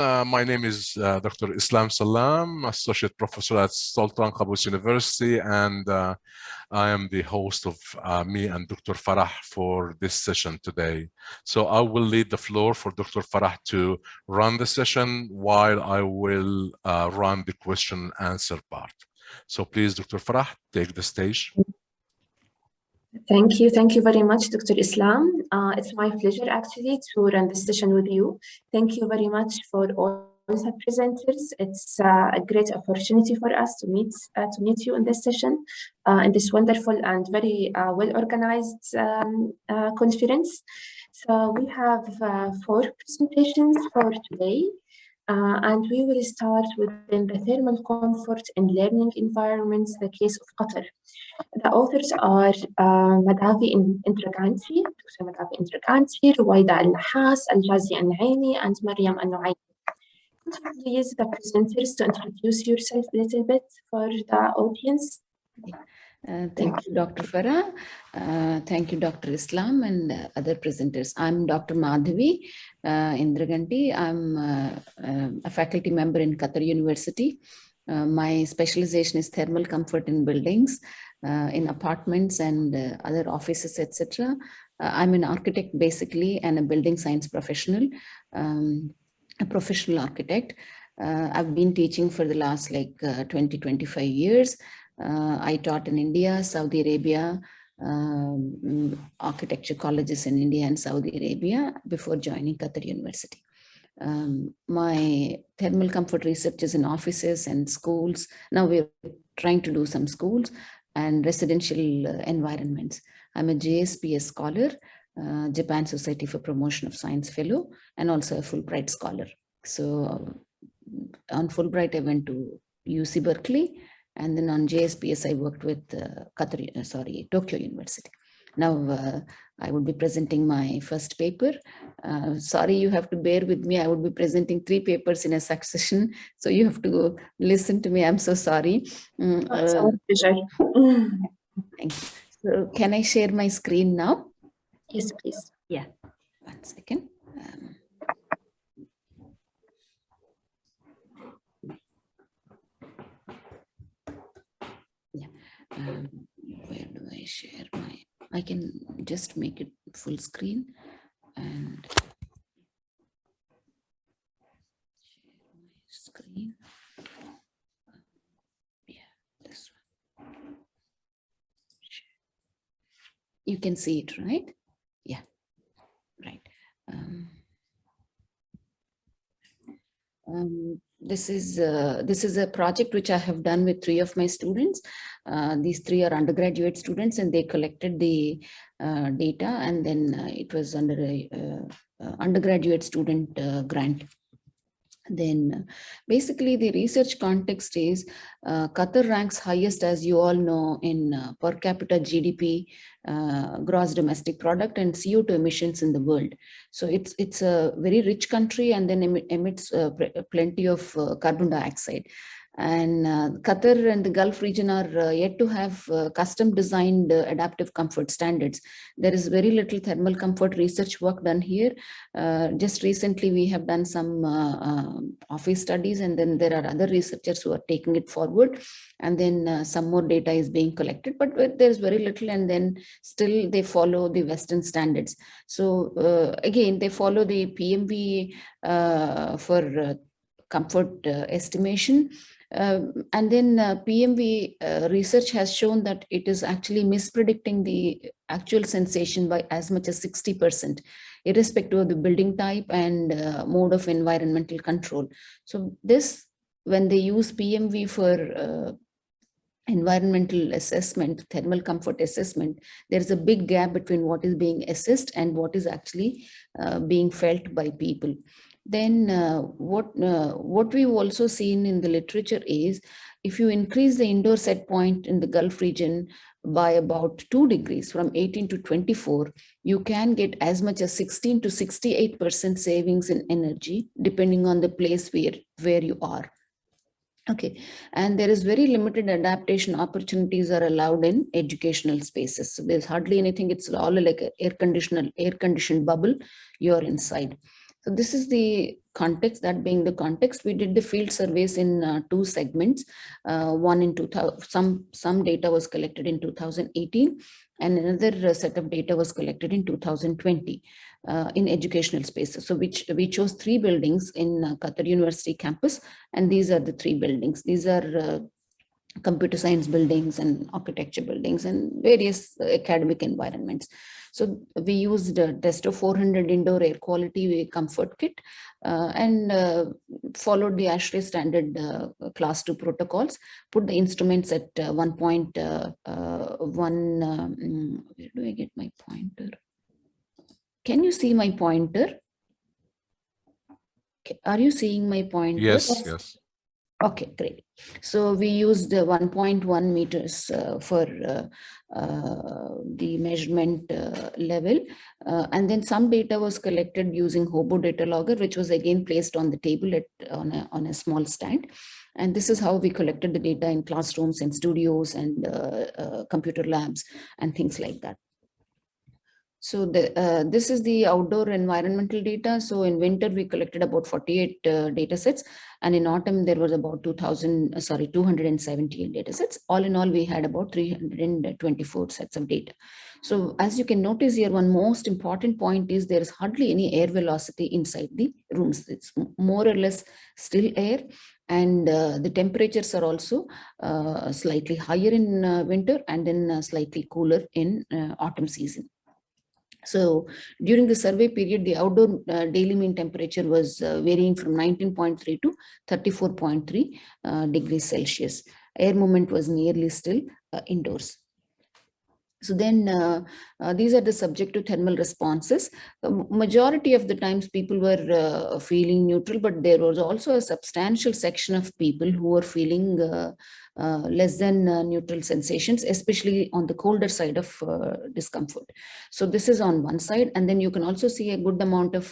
My name is Dr. Islam Salam, Associate Professor at Sultan Qaboos University, and I am the host of me and Dr. Farah for this session today. So I will lead the floor for Dr. Farah to run the session while I will run the question and answer part. So please, Dr. Farah, take the stage. Thank you. Thank you very much, Dr. Islam. It's my pleasure actually to run this session with you. Thank you very much for all the presenters. It's a great opportunity for us to meet you in this session, in this wonderful and very well-organized conference. So we have 4 presentations for today. And we will start within the thermal comfort in learning environments, the case of Qatar. The authors are Madavi Indraganti, Dr. Madavi Indraganti, Ruwaida Al-Nahas, Al-Jazi Al-Naini, and Maryam Al-Nuaini. Could you please the presenters to introduce yourself a little bit for the audience? Thank you, Dr. Farah. Thank you, Dr. Islam and other presenters. I'm Dr. Madhavi Indraganti. I'm a faculty member in Qatar University. My specialization is thermal comfort in buildings, in apartments and other offices, etc. I'm an architect basically and a building science professional, a professional architect. I've been teaching for the last 20-25 years. I taught in India, Saudi Arabia, architecture colleges in India and Saudi Arabia before joining Qatar University. My thermal comfort research is in offices and schools. Now we're trying to do some schools and residential environments. I'm a JSPS scholar, Japan Society for Promotion of Science Fellow, and also a Fulbright scholar. So on Fulbright, I went to UC Berkeley. And then on JSPS, I worked with Tokyo University. Now I will be presenting my first paper. Sorry, you have to bear with me. I will be presenting 3 papers in a succession. So you have to listen to me. I'm so sorry. It's our pleasure. Thank you. So can I share my screen now? Yes, please. Yeah, 1 second. Where do I share my, I can just make it full screen and share my screen. Yeah, this one. You can see it, right? Yeah, right. This is a project which I have done with 3 of my students. These 3 are undergraduate students, and they collected the data, and then it was under a undergraduate student grant. Then basically the research context is Qatar ranks highest, as you all know, in per capita GDP, gross domestic product, and CO2 emissions in the world. So it's a very rich country, and then emits plenty of carbon dioxide. And Qatar and the Gulf region are yet to have custom designed adaptive comfort standards. There is very little thermal comfort research work done here. Just recently we have done some office studies, and then there are other researchers who are taking it forward, and then some more data is being collected, but there's very little, and then still they follow the Western standards. So again, they follow the PMV for comfort estimation. And then PMV research has shown that it is actually mispredicting the actual sensation by as much as 60%, irrespective of the building type and mode of environmental control. So this, when they use PMV for environmental assessment, thermal comfort assessment, there's a big gap between what is being assessed and what is actually being felt by people. Then what we've also seen in the literature is, if you increase the indoor set point in the Gulf region by about 2 degrees, from 18 to 24, you can get as much as 16 to 68% savings in energy, depending on the place where you are. Okay, and there is very limited adaptation opportunities are allowed in educational spaces. So there's hardly anything. It's all like an air conditioned bubble you're inside. So this is the context. That being the context, we did the field surveys in 2 segments. One in 2000, some data was collected in 2018, and another set of data was collected in 2020 in educational spaces. So we chose 3 buildings in Qatar University campus, and these are the 3 buildings. These are computer science buildings and architecture buildings and various academic environments. So we used Testo 400 indoor air quality comfort kit and followed the ASHRAE standard class 2 protocols, put the instruments at 1.1, where do I get my pointer? Can you see my pointer? Are you seeing my pointer? Yes, yes. Okay, great. So we used 1.1 meters for the measurement level. And then some data was collected using Hobo data logger, which was again placed on the table on a small stand. And this is how we collected the data in classrooms and studios and computer labs and things like that. So this is the outdoor environmental data. So in winter, we collected about 48 data sets. And in autumn, there was about 278 data sets. All in all, we had about 324 sets of data. So as you can notice here, one most important point is there is hardly any air velocity inside the rooms. It's more or less still air. And the temperatures are also slightly higher in winter and then slightly cooler in autumn season. So during the survey period, the outdoor daily mean temperature was varying from 19.3 to 34.3 degrees Celsius. Air movement was nearly still indoors. So then these are the subjective thermal responses. Majority of the times people were feeling neutral, but there was also a substantial section of people who were feeling less than neutral sensations, especially on the colder side of discomfort. So this is on one side, and then you can also see a good amount of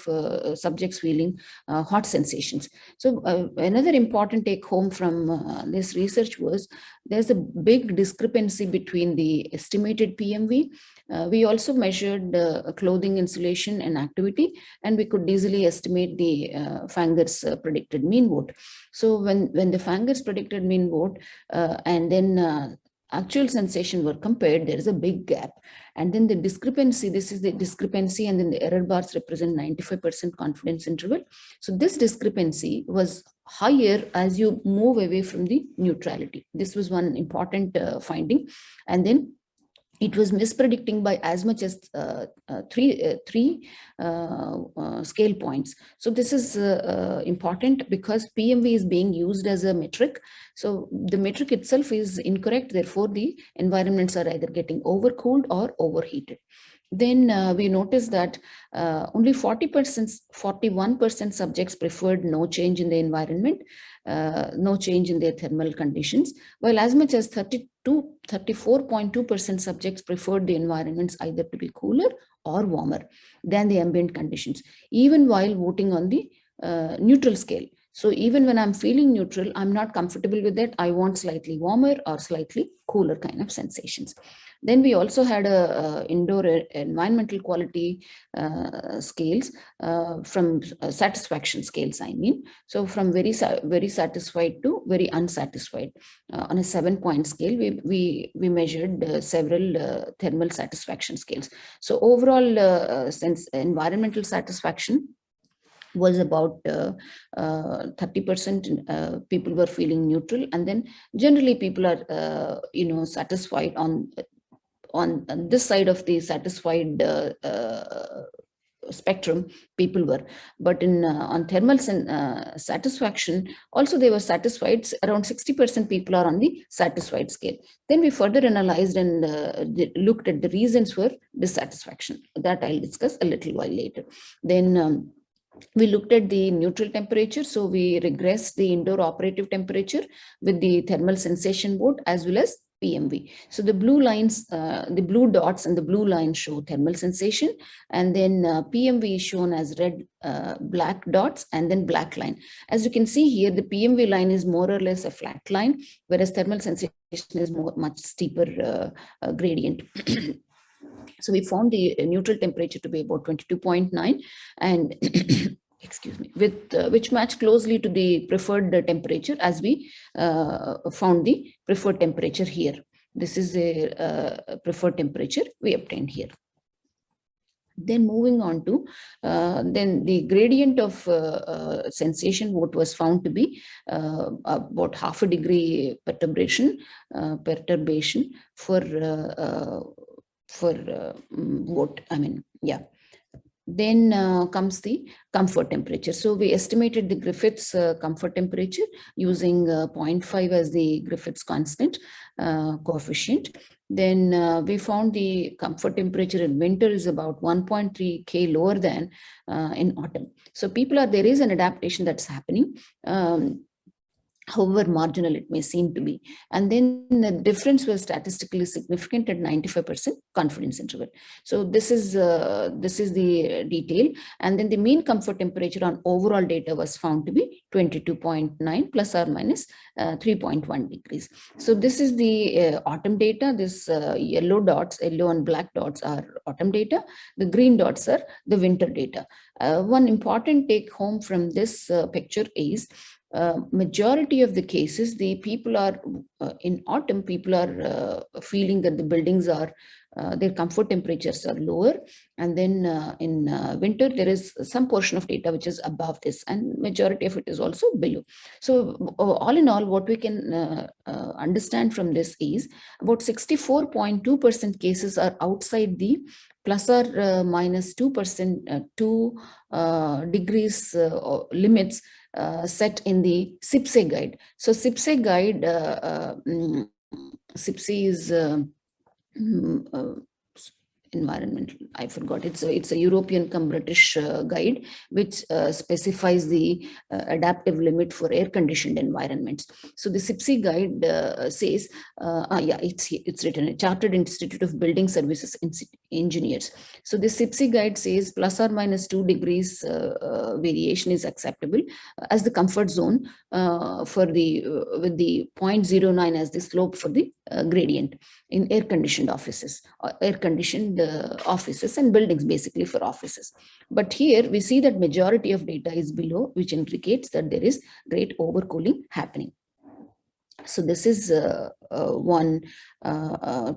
subjects feeling hot sensations. So another important take home from this research was there's a big discrepancy between the estimated PMV. We also measured clothing insulation and activity, and we could easily estimate the Fanger's predicted mean vote. So when the Fanger's predicted mean vote and then actual sensation were compared, there is a big gap. And then the discrepancy, this is the discrepancy, and then the error bars represent 95% confidence interval. So this discrepancy was higher as you move away from the neutrality. This was one important finding. And then it was mispredicting by as much as three scale points. So this is important because PMV is being used as a metric. So the metric itself is incorrect. Therefore, the environments are either getting overcooled or overheated. Then we noticed that only 41% subjects preferred no change in the environment, no change in their thermal conditions, while as much as 34.2% subjects preferred the environments either to be cooler or warmer than the ambient conditions, even while voting on the neutral scale. So even when I'm feeling neutral, I'm not comfortable with that. I want slightly warmer or slightly cooler kind of sensations. Then we also had a indoor environmental quality scales from satisfaction scales, I mean. So from very satisfied to very unsatisfied. On a 7-point scale, we measured several thermal satisfaction scales. So overall, environmental satisfaction was about 30%. People were feeling neutral, and then generally people are satisfied on this side of the satisfied spectrum. People were, but in on thermal satisfaction also they were satisfied. Around 60% people are on the satisfied scale. Then we further analyzed and looked at the reasons for dissatisfaction. That I'll discuss a little while later. Then we looked at the neutral temperature. So we regressed the indoor operative temperature with the thermal sensation board as well as PMV. So the blue lines, the blue dots and the blue lines show thermal sensation, and then PMV is shown as red, black dots and then black line. As you can see here, the PMV line is more or less a flat line, whereas thermal sensation is much steeper gradient. So we found the neutral temperature to be about 22.9, and excuse me, with which match closely to the preferred temperature, as we found the preferred temperature here. This is a preferred temperature we obtained here. Then moving on to then the gradient of sensation, what was found to be about half a degree perturbation for what I mean, yeah. Then comes the comfort temperature. So we estimated the Griffiths comfort temperature using 0.5 as the Griffiths constant coefficient. Then we found the comfort temperature in winter is about 1.3 K lower than in autumn. So there is an adaptation that's happening. However marginal it may seem to be. And then the difference was statistically significant at 95% confidence interval. So this is the detail. And then the mean comfort temperature on overall data was found to be 22.9 plus or minus 3.1 degrees. So this is the autumn data. This yellow and black dots are autumn data. The green dots are the winter data. One important take home from this picture is majority of the cases, the people are in autumn, people are feeling that the buildings are their comfort temperatures are lower, and then in winter there is some portion of data which is above this, and majority of it is also below. So all in all, what we can understand from this is about 64.2% cases are outside the plus or minus 2% 2 degrees limits set in the CIPSE guide. So CIPSE guide, CIPSE is environmental, I forgot, it's a European cum British guide which specifies the adaptive limit for air conditioned environments. So the CIPSE guide says, it's written, a Chartered Institute of Building Services Engineers. So the CIPSE guide says plus or minus 2 degrees variation is acceptable as the comfort zone for the with the 0.09 as the slope for the gradient in air-conditioned offices, air-conditioned offices and buildings, basically for offices. But here we see that majority of data is below, which indicates that there is great overcooling happening. So this is one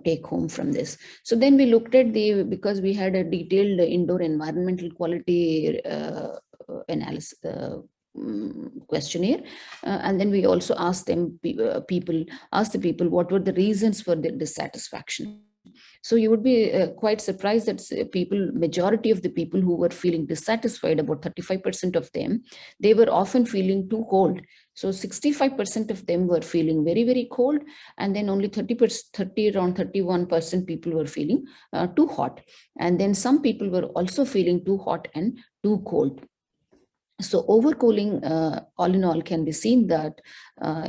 take home from this. So then we looked at because we had a detailed indoor environmental quality analysis questionnaire, and then we also asked the people what were the reasons for their dissatisfaction. So you would be quite surprised that majority of the people who were feeling dissatisfied, about 35% of them, they were often feeling too cold. So 65% of them were feeling very, very cold, and then only around 31% people were feeling too hot. And then some people were also feeling too hot and too cold. So overcooling, all in all, can be seen that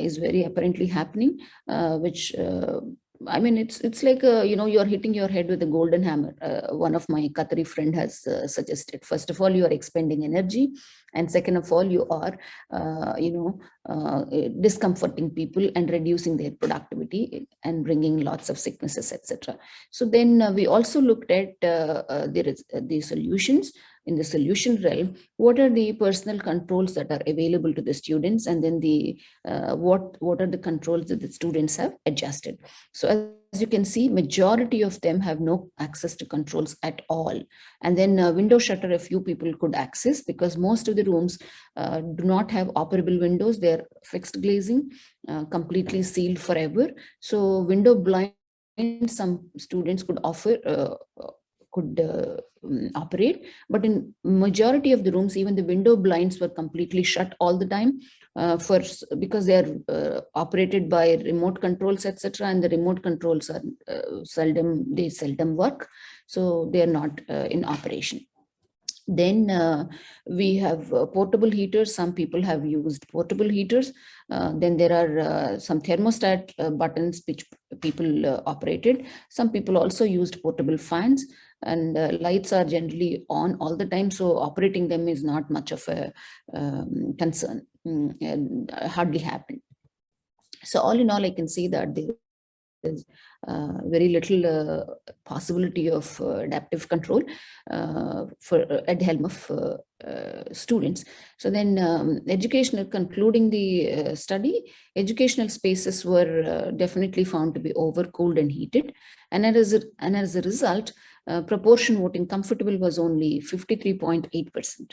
is very apparently happening, which I mean, it's like, you're hitting your head with a golden hammer. One of my Qatari friend has suggested, first of all, you are expending energy. And second of all, you are, discomforting people and reducing their productivity and bringing lots of sicknesses, etc. So then we also looked at the solutions. In the solution realm, what are the personal controls that are available to the students, and then what are the controls that the students have adjusted. So as you can see, majority of them have no access to controls at all. And then window shutter, a few people could access, because most of the rooms do not have operable windows. They're fixed glazing, completely sealed forever. So window blind, some students could operate, but in majority of the rooms, even the window blinds were completely shut all the time, because they are operated by remote controls, etc. And the remote controls are seldom work, so they are not in operation. Then we have portable heaters. Some people have used portable heaters. Then there are some thermostat buttons which people operated. Some people also used portable fans, and lights are generally on all the time, so operating them is not much of a concern, and hardly happened. So all in all, I can see that there is very little possibility of adaptive control at the helm of students. So then concluding the study, educational spaces were definitely found to be overcooled and heated. And as a result, proportion voting comfortable was only 53.8%.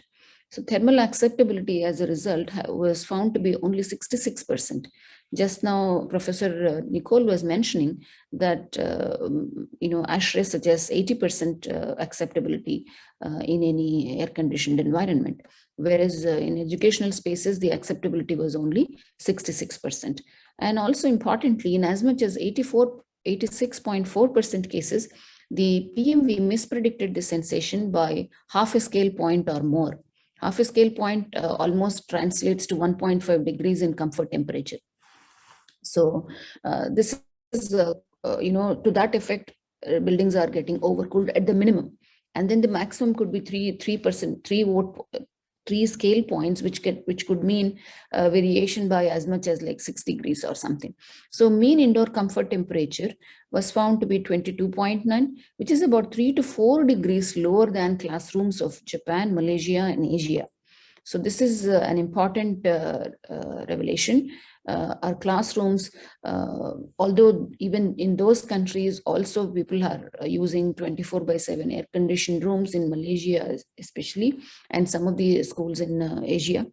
So thermal acceptability as a result was found to be only 66%. Just now, Professor Nicole was mentioning that, ASHRAE suggests 80% acceptability in any air-conditioned environment, whereas in educational spaces, the acceptability was only 66%. And also importantly, in as much as 86.4% cases, the PMV mispredicted the sensation by half a scale point or more. Half a scale point almost translates to 1.5 degrees in comfort temperature. So this is, to that effect, buildings are getting overcooled at the minimum. And then the maximum could be 3 scale points, which could mean variation by as much as like 6 degrees or something. So mean indoor comfort temperature was found to be 22.9, which is about 3 to 4 degrees lower than classrooms of Japan, Malaysia, and Asia. So this is an important revelation. Our classrooms, although even in those countries, also people are using 24/7 air-conditioned rooms in Malaysia, especially, and some of the schools in Asia.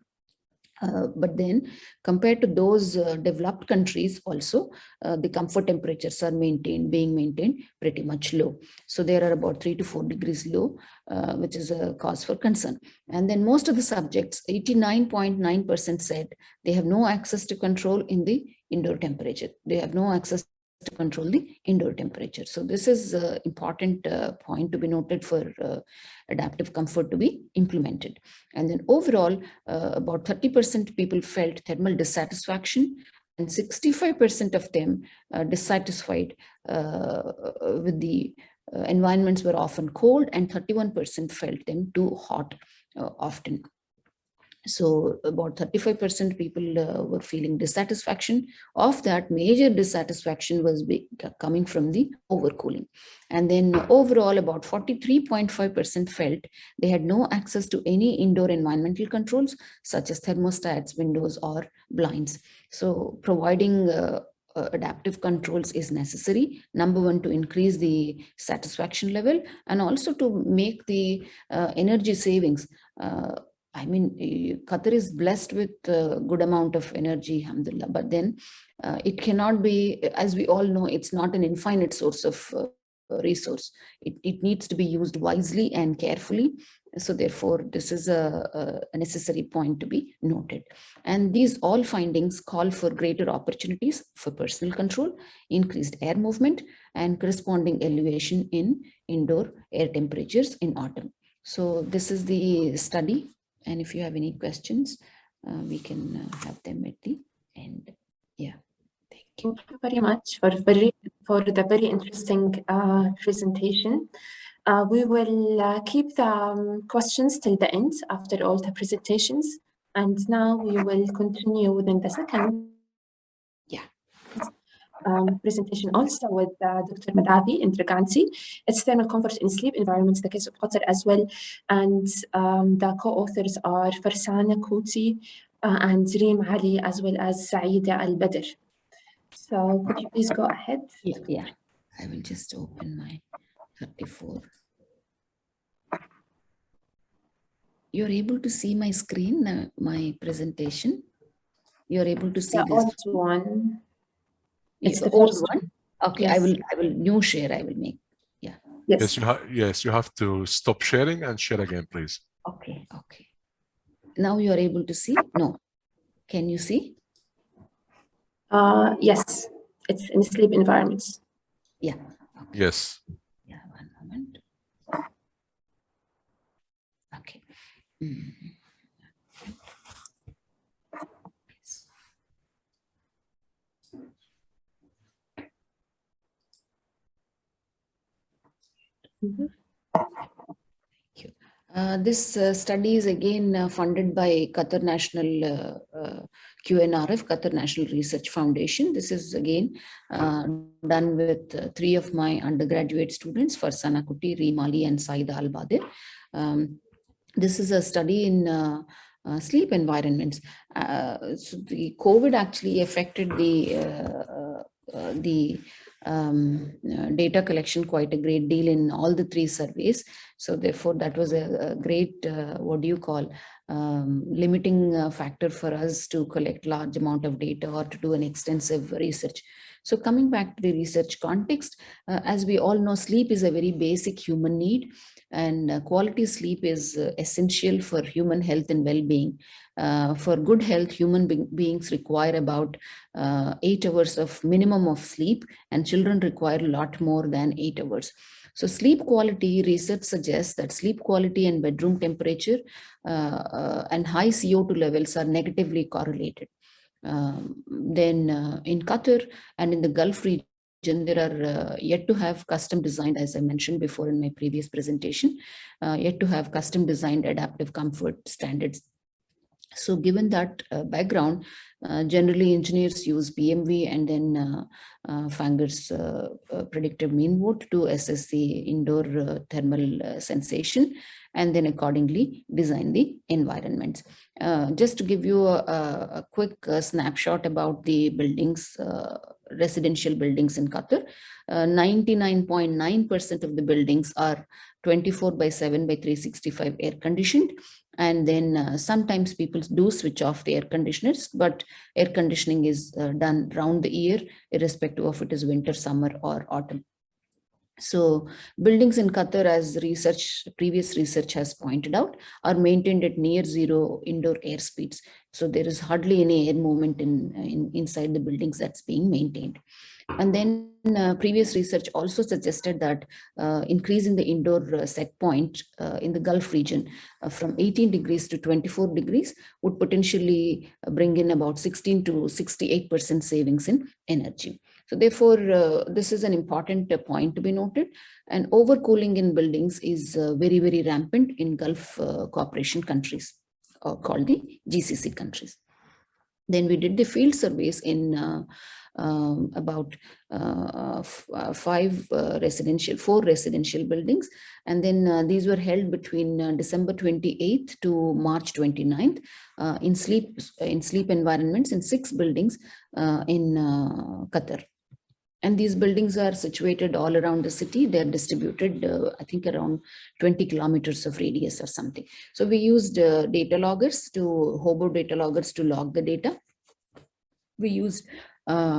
But then compared to those developed countries also, the comfort temperatures are being maintained pretty much low. So there are about 3 to 4 degrees low, which is a cause for concern. And then most of the subjects, 89.9% said they have no access to control in the indoor temperature. They have no access to control the indoor temperature. So this is an important point to be noted for adaptive comfort to be implemented. And then overall, about 30% people felt thermal dissatisfaction, and 65% of them dissatisfied with the environments were often cold, and 31% felt them too hot often. So about 35% people were feeling dissatisfaction. Of that, major dissatisfaction was coming from the overcooling. And then overall, about 43.5% felt they had no access to any indoor environmental controls, such as thermostats, windows, or blinds. So providing adaptive controls is necessary. Number one, to increase the satisfaction level, and also to make the energy savings. I mean, Qatar is blessed with a good amount of energy, alhamdulillah, but then it cannot be, as we all know, it's not an infinite source of resource. It needs to be used wisely and carefully. So therefore, this is a necessary point to be noted. And these all findings call for greater opportunities for personal control, increased air movement, and corresponding elevation in indoor air temperatures in autumn. So this is the study. And if you have any questions, we can have them at the end. Yeah, thank you. Thank you very much for the very interesting presentation. We will keep the questions till the end after all the presentations. And now we will continue within the second presentation also with Dr. Madavi in Draganti. It's thermal comfort in sleep environments, the case of Qatar as well. And the co-authors are Farsana Kuti and Reem Ali, as well as Saida Al-Badr. So could you please go ahead? Yeah, I will just open my 34. You're able to see my screen, my presentation? You're able to see the this? old one. It's the old one. Okay, yes. I will new share. I will make. Yeah. Yes. Yes, you have to stop sharing and share again, please. Okay. Now you are able to see. No, can you see? Yes, it's in sleep environments. Yeah. Okay. Yes. Yeah. One moment. Okay. Thank you. This study is again funded by Qatar National QNRF, Qatar National Research Foundation. This is again done with 3 of my undergraduate students, Farsana Kuti, Reem Ali, and Saida Al-Badr. This is a study in sleep environments. So the COVID actually affected the data collection quite a great deal in all the 3 surveys. So therefore, that was a great, limiting factor for us to collect large amount of data or to do an extensive research. So coming back to the research context, as we all know, sleep is a very basic human need, and quality sleep is essential for human health and well-being. For good health, human beings require about 8 hours of minimum of sleep, and children require a lot more than 8 hours. So sleep quality research suggests that sleep quality and bedroom temperature and high CO2 levels are negatively correlated. Then in Qatar and in the Gulf region, there are yet to have custom designed, as I mentioned before in my previous presentation, yet to have custom designed adaptive comfort standards. So given that background, generally engineers use PMV and then Fanger's predictive mean mode to assess the indoor thermal sensation, and then accordingly design the environments. Just to give you a quick snapshot about the buildings, residential buildings in Qatar, 99.9% of the buildings are 24/7 by 365 air conditioned. And then sometimes people do switch off the air conditioners, but air conditioning is done round the year, irrespective of it is winter, summer, or autumn. So buildings in Qatar, as previous research has pointed out, are maintained at near zero indoor air speeds. So there is hardly any air movement inside the buildings that's being maintained. And then previous research also suggested that increasing the indoor set point in the Gulf region from 18 degrees to 24 degrees would potentially bring in about 16 to 68% savings in energy. So therefore, this is an important point to be noted. And overcooling in buildings is very, very rampant in Gulf cooperation countries, called the GCC countries. Then we did the field surveys in about 4 residential buildings, and then these were held between December 28th to March 29th in sleep environments in 6 buildings in Qatar. And these buildings are situated all around the city. They're distributed, I think, around 20 kilometers of radius or something. So we used data loggers hobo data loggers to log the data. We used,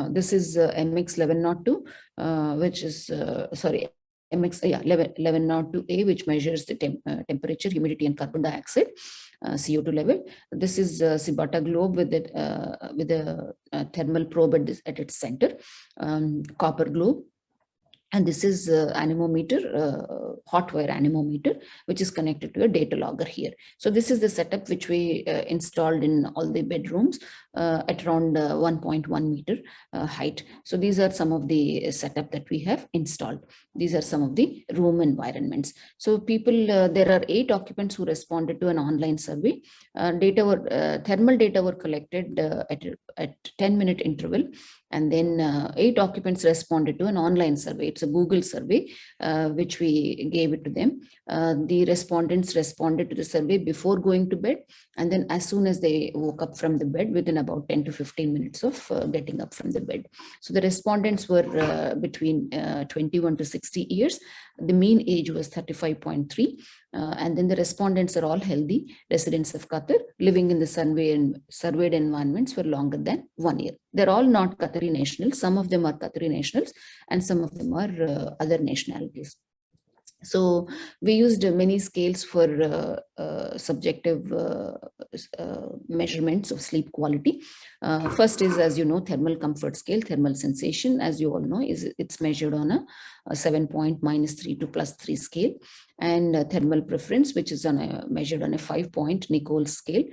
this is MX1102, which is, MX1102A, which measures the temperature, humidity, and carbon dioxide, CO2 level. This is Cibata globe with a thermal probe at its center, copper globe. And this is anemometer, hot wire anemometer, which is connected to a data logger here. So this is the setup which we installed in all the bedrooms at around 1.1 meter height. So these are some of the setup that we have installed. These are some of the room environments. So there are 8 occupants who responded to an online survey. Thermal data were collected at 10-minute interval. And then 8 occupants responded to an online survey. It's a Google survey, which we gave it to them. The respondents responded to the survey before going to bed. And then as soon as they woke up from the bed, within about 10 to 15 minutes of getting up from the bed. So the respondents were between 21 to 60 years. The mean age was 35.3. And then the respondents are all healthy residents of Qatar living in the surveyed environments for longer than 1 year. They're all not Qatari nationals. Some of them are Qatari nationals and some of them are other nationalities. So we used many scales for subjective measurements of sleep quality. First is, as you know, thermal comfort scale, thermal sensation, as you all know, it's measured on a 7-point -3 to +3 scale, and thermal preference, which is measured on a 5-point Nichols scale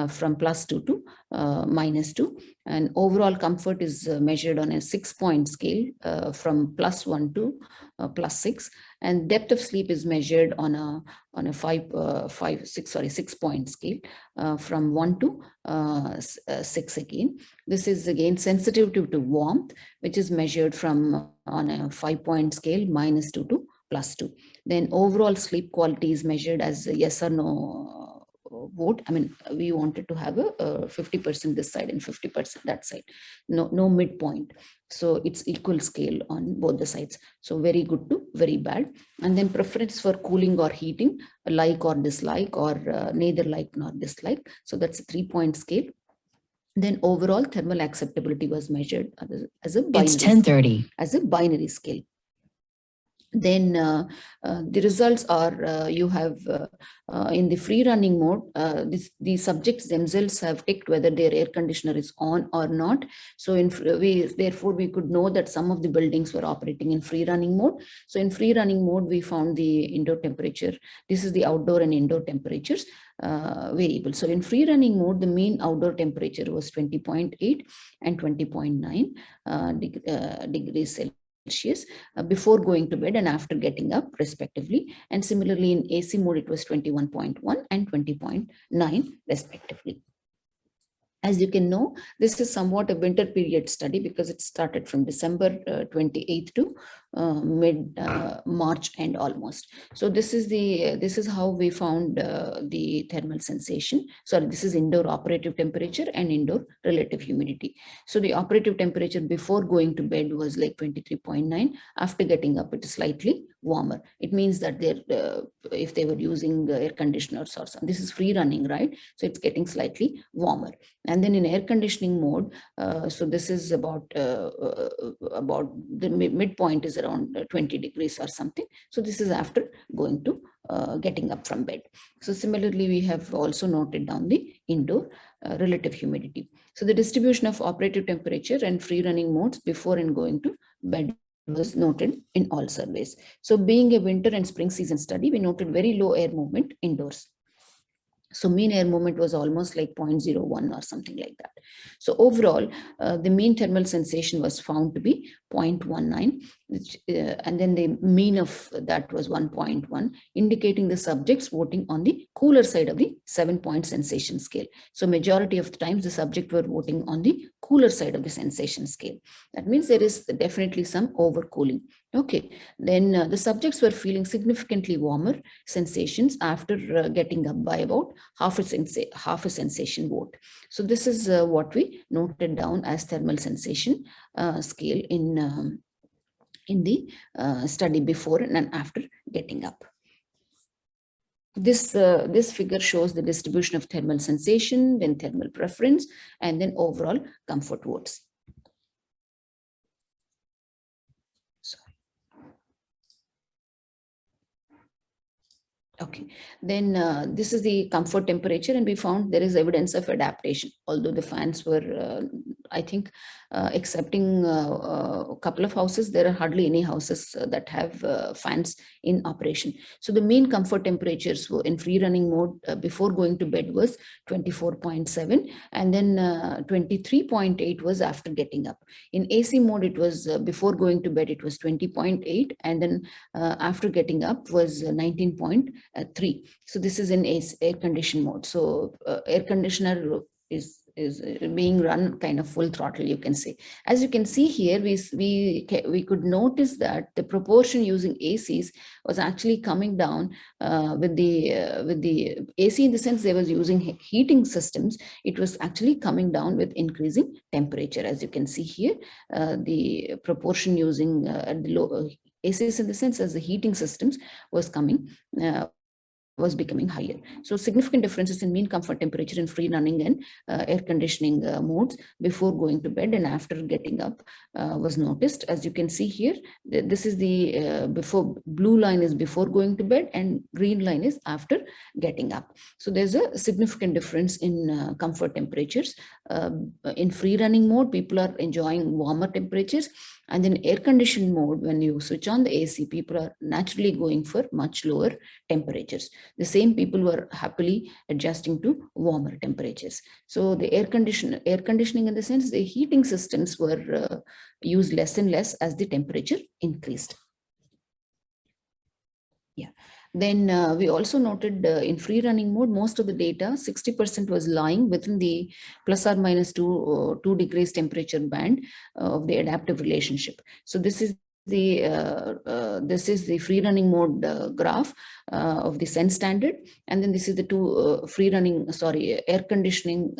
from +2 to -2. And overall comfort is measured on a 6-point scale from +1 to +6. And depth of sleep is measured on a 6-point scale from 1 to 6 again. This is again sensitivity to warmth, which is measured from on a 5-point scale -2 to +2. Then overall sleep quality is measured as a yes or no vote. I mean, we wanted to have a 50% this side and 50% that side, no midpoint. So it's equal scale on both the sides. So very good to very bad. And then preference for cooling or heating, like or dislike, or neither like nor dislike. So that's a 3-point scale. Then overall thermal acceptability was measured as a binary. It's 10:30. As a binary scale. Then the results are you have in the free running mode, the subjects themselves have ticked whether their air conditioner is on or not. So therefore we could know that some of the buildings were operating in free running mode. So in free running mode, we found the indoor temperature. This is the outdoor and indoor temperatures variable. So in free running mode, the mean outdoor temperature was 20.8 and 20.9 degrees Celsius. Before going to bed and after getting up respectively, and similarly in AC mode it was 21.1 and 20.9 respectively. As you can know, this is somewhat a winter period study because it started from December 28th to mid-March end almost. So this is how we found the thermal sensation. Sorry, this is indoor operative temperature and indoor relative humidity. So the operative temperature before going to bed was like 23.9. After getting up, it is slightly warmer. It means that if they were using air conditioners or something, this is free running, right? So it's getting slightly warmer. And then in air conditioning mode, so this is about the midpoint is around 20 degrees or something. So this is after going to getting up from bed. So similarly, we have also noted down the indoor relative humidity. So the distribution of operative temperature and free running modes before and going to bed was noted in all surveys. So being a winter and spring season study, we noted very low air movement indoors. So mean air movement was almost like 0.01 or something like that. So overall, the mean thermal sensation was found to be 0.19, which, and then the mean of that was 1.1, indicating the subjects voting on the cooler side of the 7-point sensation scale. So majority of the times the subject were voting on the cooler side of the sensation scale. That means there is definitely some overcooling. Okay, then the subjects were feeling significantly warmer sensations after getting up by about half a sensation vote. So this is what we noted down as thermal sensation scale in the study before and after getting up. This figure shows the distribution of thermal sensation, then thermal preference, and then overall comfort votes. Okay, then this is the comfort temperature, and we found there is evidence of adaptation. Although the fans were, I think, excepting a couple of houses, there are hardly any houses that have fans in operation. So the mean comfort temperatures were in free running mode before going to bed was 24.7, and then 23.8 was after getting up. In AC mode, it was before going to bed, it was 20.8, and then after getting up was 19.3. So this is in air condition mode. So air conditioner is being run kind of full throttle, you can say. As you can see here, we could notice that the proportion using ACs was actually coming down with the AC, in the sense they was using heating systems. It was actually coming down with increasing temperature. As you can see here, the proportion using the low ACs, in the sense as the heating systems, was becoming higher. So significant differences in mean comfort temperature in free running and air conditioning modes before going to bed and after getting up was noticed. As you can see here, this is the before, blue line is before going to bed and green line is after getting up. So there's a significant difference in comfort temperatures. In free running mode, people are enjoying warmer temperatures, and in air conditioned mode, when you switch on the AC, people are naturally going for much lower temperatures. The same people were happily adjusting to warmer temperatures. So the air conditioning, in the sense, the heating systems were used less and less as the temperature increased. Yeah. Then we also noted in free running mode, most of the data, 60% was lying within the plus or minus 2 degrees temperature band of the adaptive relationship. So this is the free running mode graph of the sense standard, and then this is the two air conditioning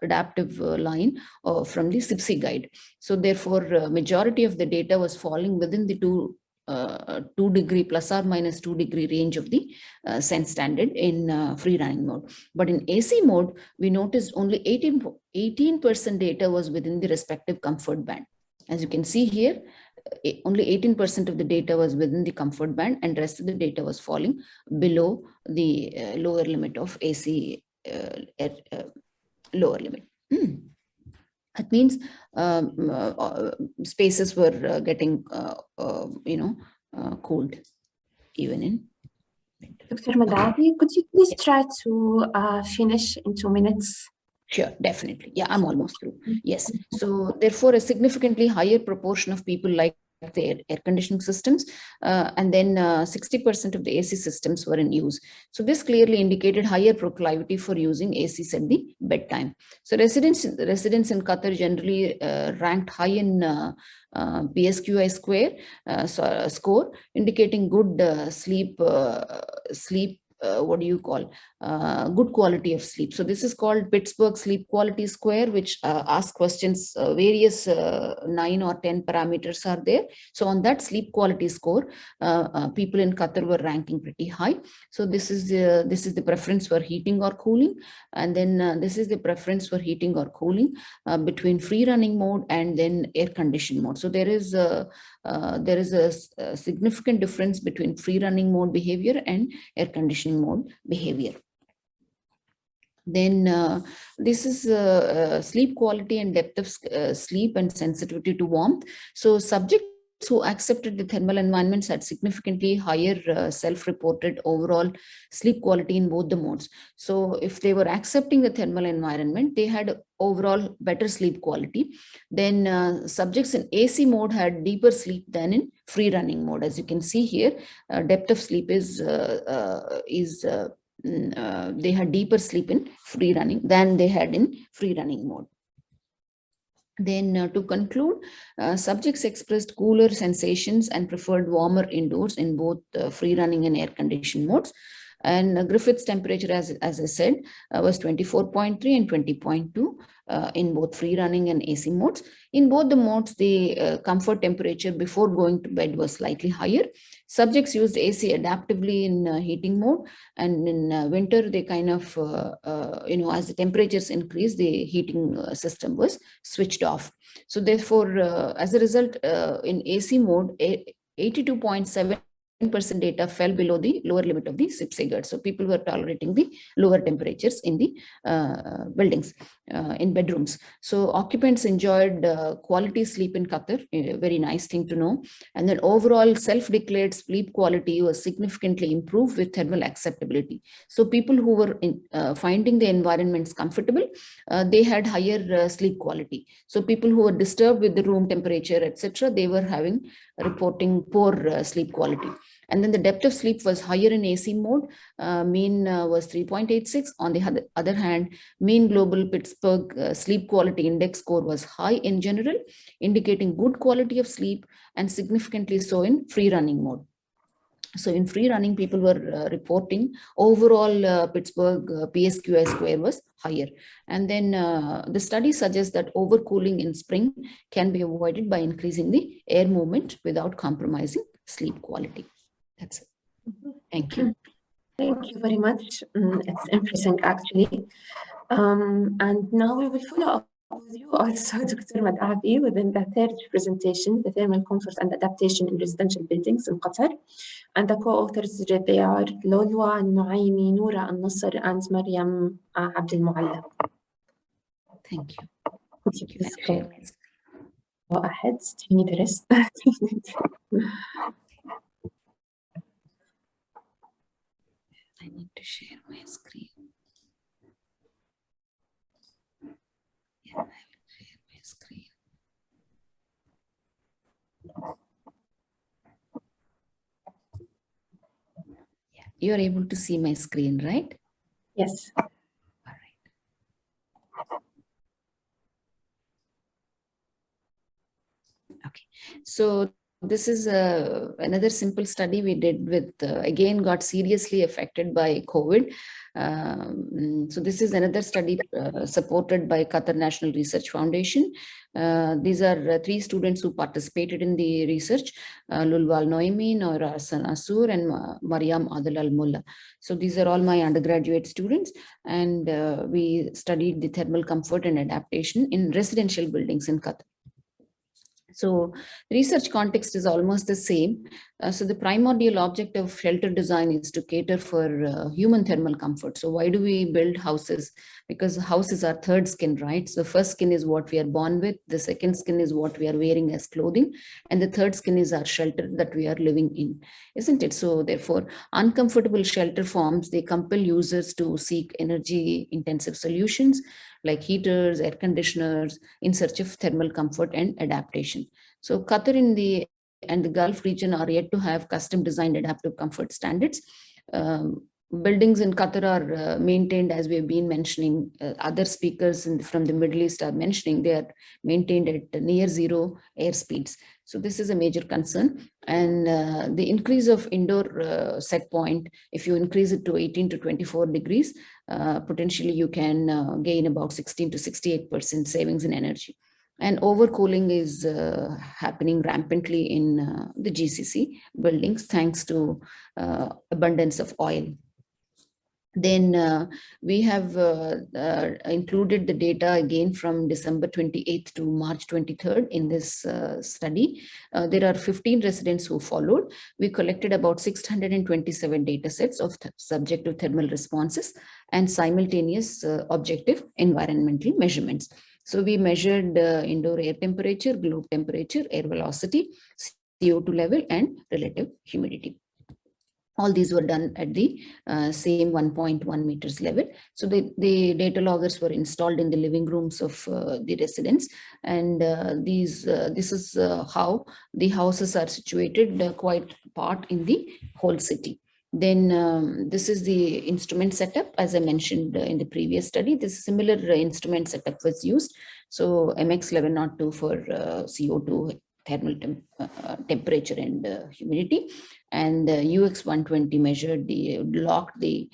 adaptive line from the CIPSI guide. So therefore, majority of the data was falling within the 2 degree plus or minus 2 degree range of the sense standard in free running mode. But in AC mode, we noticed only 18% data was within the respective comfort band. As you can see here, only 18% of the data was within the comfort band, and rest of the data was falling below the lower limit of AC lower limit. That means spaces were getting, cooled even in. Dr. Madhavi, could you please try to finish in 2 minutes? Sure, definitely. Yeah, I'm almost through. Yes. So therefore, a significantly higher proportion of people like the air conditioning systems, and then 60% of the AC systems were in use. So this clearly indicated higher proclivity for using ACs at the bedtime. So residents in Qatar generally ranked high in PSQI score, indicating good sleep. Good quality of sleep. So this is called Pittsburgh Sleep Quality Square, which asks questions, various 9 or 10 parameters are there. So on that sleep quality score, people in Qatar were ranking pretty high. So this is the preference for heating or cooling, and then this is the preference for heating or cooling between free running mode and then air conditioned mode. So there is a significant difference between free running mode behavior and air conditioning mode behavior. Then this is sleep quality and depth of sleep and sensitivity to warmth. So subjects who accepted the thermal environments had significantly higher self-reported overall sleep quality in both the modes. So if they were accepting the thermal environment, they had overall better sleep quality. Then subjects in AC mode had deeper sleep than in free running mode. As you can see here, depth of sleep they had deeper sleep in free running than they had in free running mode. Then to conclude, subjects expressed cooler sensations and preferred warmer indoors in both free running and air conditioned modes. And Griffith's temperature, as I said, was 24.3 and 20.2 in both free running and AC modes. In both the modes, the comfort temperature before going to bed was slightly higher. Subjects used AC adaptively in heating mode, and in winter, they kind of, as the temperatures increased, the heating system was switched off. So therefore, as a result, in AC mode, 82.7% data fell below the lower limit of the CIPSI guide. So people were tolerating the lower temperatures in the buildings, in bedrooms. So occupants enjoyed quality sleep in Qatar, a very nice thing to know. And then overall self-declared sleep quality was significantly improved with thermal acceptability. So people who were finding the environments comfortable, they had higher sleep quality. So people who were disturbed with the room temperature, etc., they were reporting poor sleep quality. And then the depth of sleep was higher in AC mode. Mean was 3.86. On the other hand, mean global Pittsburgh sleep quality index score was high in general, indicating good quality of sleep, and significantly so in free running mode. So in free running, people were reporting overall Pittsburgh PSQI square was higher. And then the study suggests that overcooling in spring can be avoided by increasing the air movement without compromising sleep quality. That's it. Thank you. Thank you very much. It's interesting, actually. And now we will follow up with you also, Dr. Madhavi, within the third presentation, the thermal comfort and adaptation in residential buildings in Qatar. And the co-authors, they are Lolwa Al-Nuaimi, Noura Al-Nasr, and Mariam Abdel Mualla. Thank you. Go ahead. Do you need a rest? I need to share my screen. Yeah, I will share my screen. Yeah, you are able to see my screen, right? Yes. All right. Okay. So this is another simple study we did with, again, got seriously affected by COVID. So this is another study supported by Qatar National Research Foundation. These are 3 students who participated in the research, Lulwal Noemi, Noira Hassan Asur, and Mariam Adil Al-Mullah. So these are all my undergraduate students, and we studied the thermal comfort and adaptation in residential buildings in Qatar. So research context is almost the same. So the primordial object of shelter design is to cater for human thermal comfort. So why do we build houses? Because house is our third skin, right? So first skin is what we are born with. The second skin is what we are wearing as clothing. And the third skin is our shelter that we are living in, isn't it? So therefore, uncomfortable shelter forms, they compel users to seek energy intensive solutions like heaters, air conditioners, in search of thermal comfort and adaptation. So Qatar and the Gulf region are yet to have custom designed adaptive comfort standards. Buildings in Qatar are maintained, as we have been mentioning, other speakers from the Middle East are mentioning, they are maintained at near zero air speeds. So this is a major concern. And the increase of indoor set point, if you increase it to 18 to 24 degrees, potentially you can gain about 16 to 68% savings in energy. And overcooling is happening rampantly in the GCC buildings thanks to abundance of oil. Then we have included the data again from December 28th to March 23rd in this study. There are 15 residents who followed. We collected about 627 data sets of subjective thermal responses and simultaneous objective environmental measurements. So we measured indoor air temperature, globe temperature, air velocity, CO2 level, and relative humidity. All these were done at the same 1.1 meters level. So the data loggers were installed in the living rooms of the residents. And this is how the houses are situated quite apart in the whole city. Then this is the instrument setup. As I mentioned in the previous study, this similar instrument setup was used. So MX1102 for CO2 thermal temperature and humidity, and UX120 measured logged the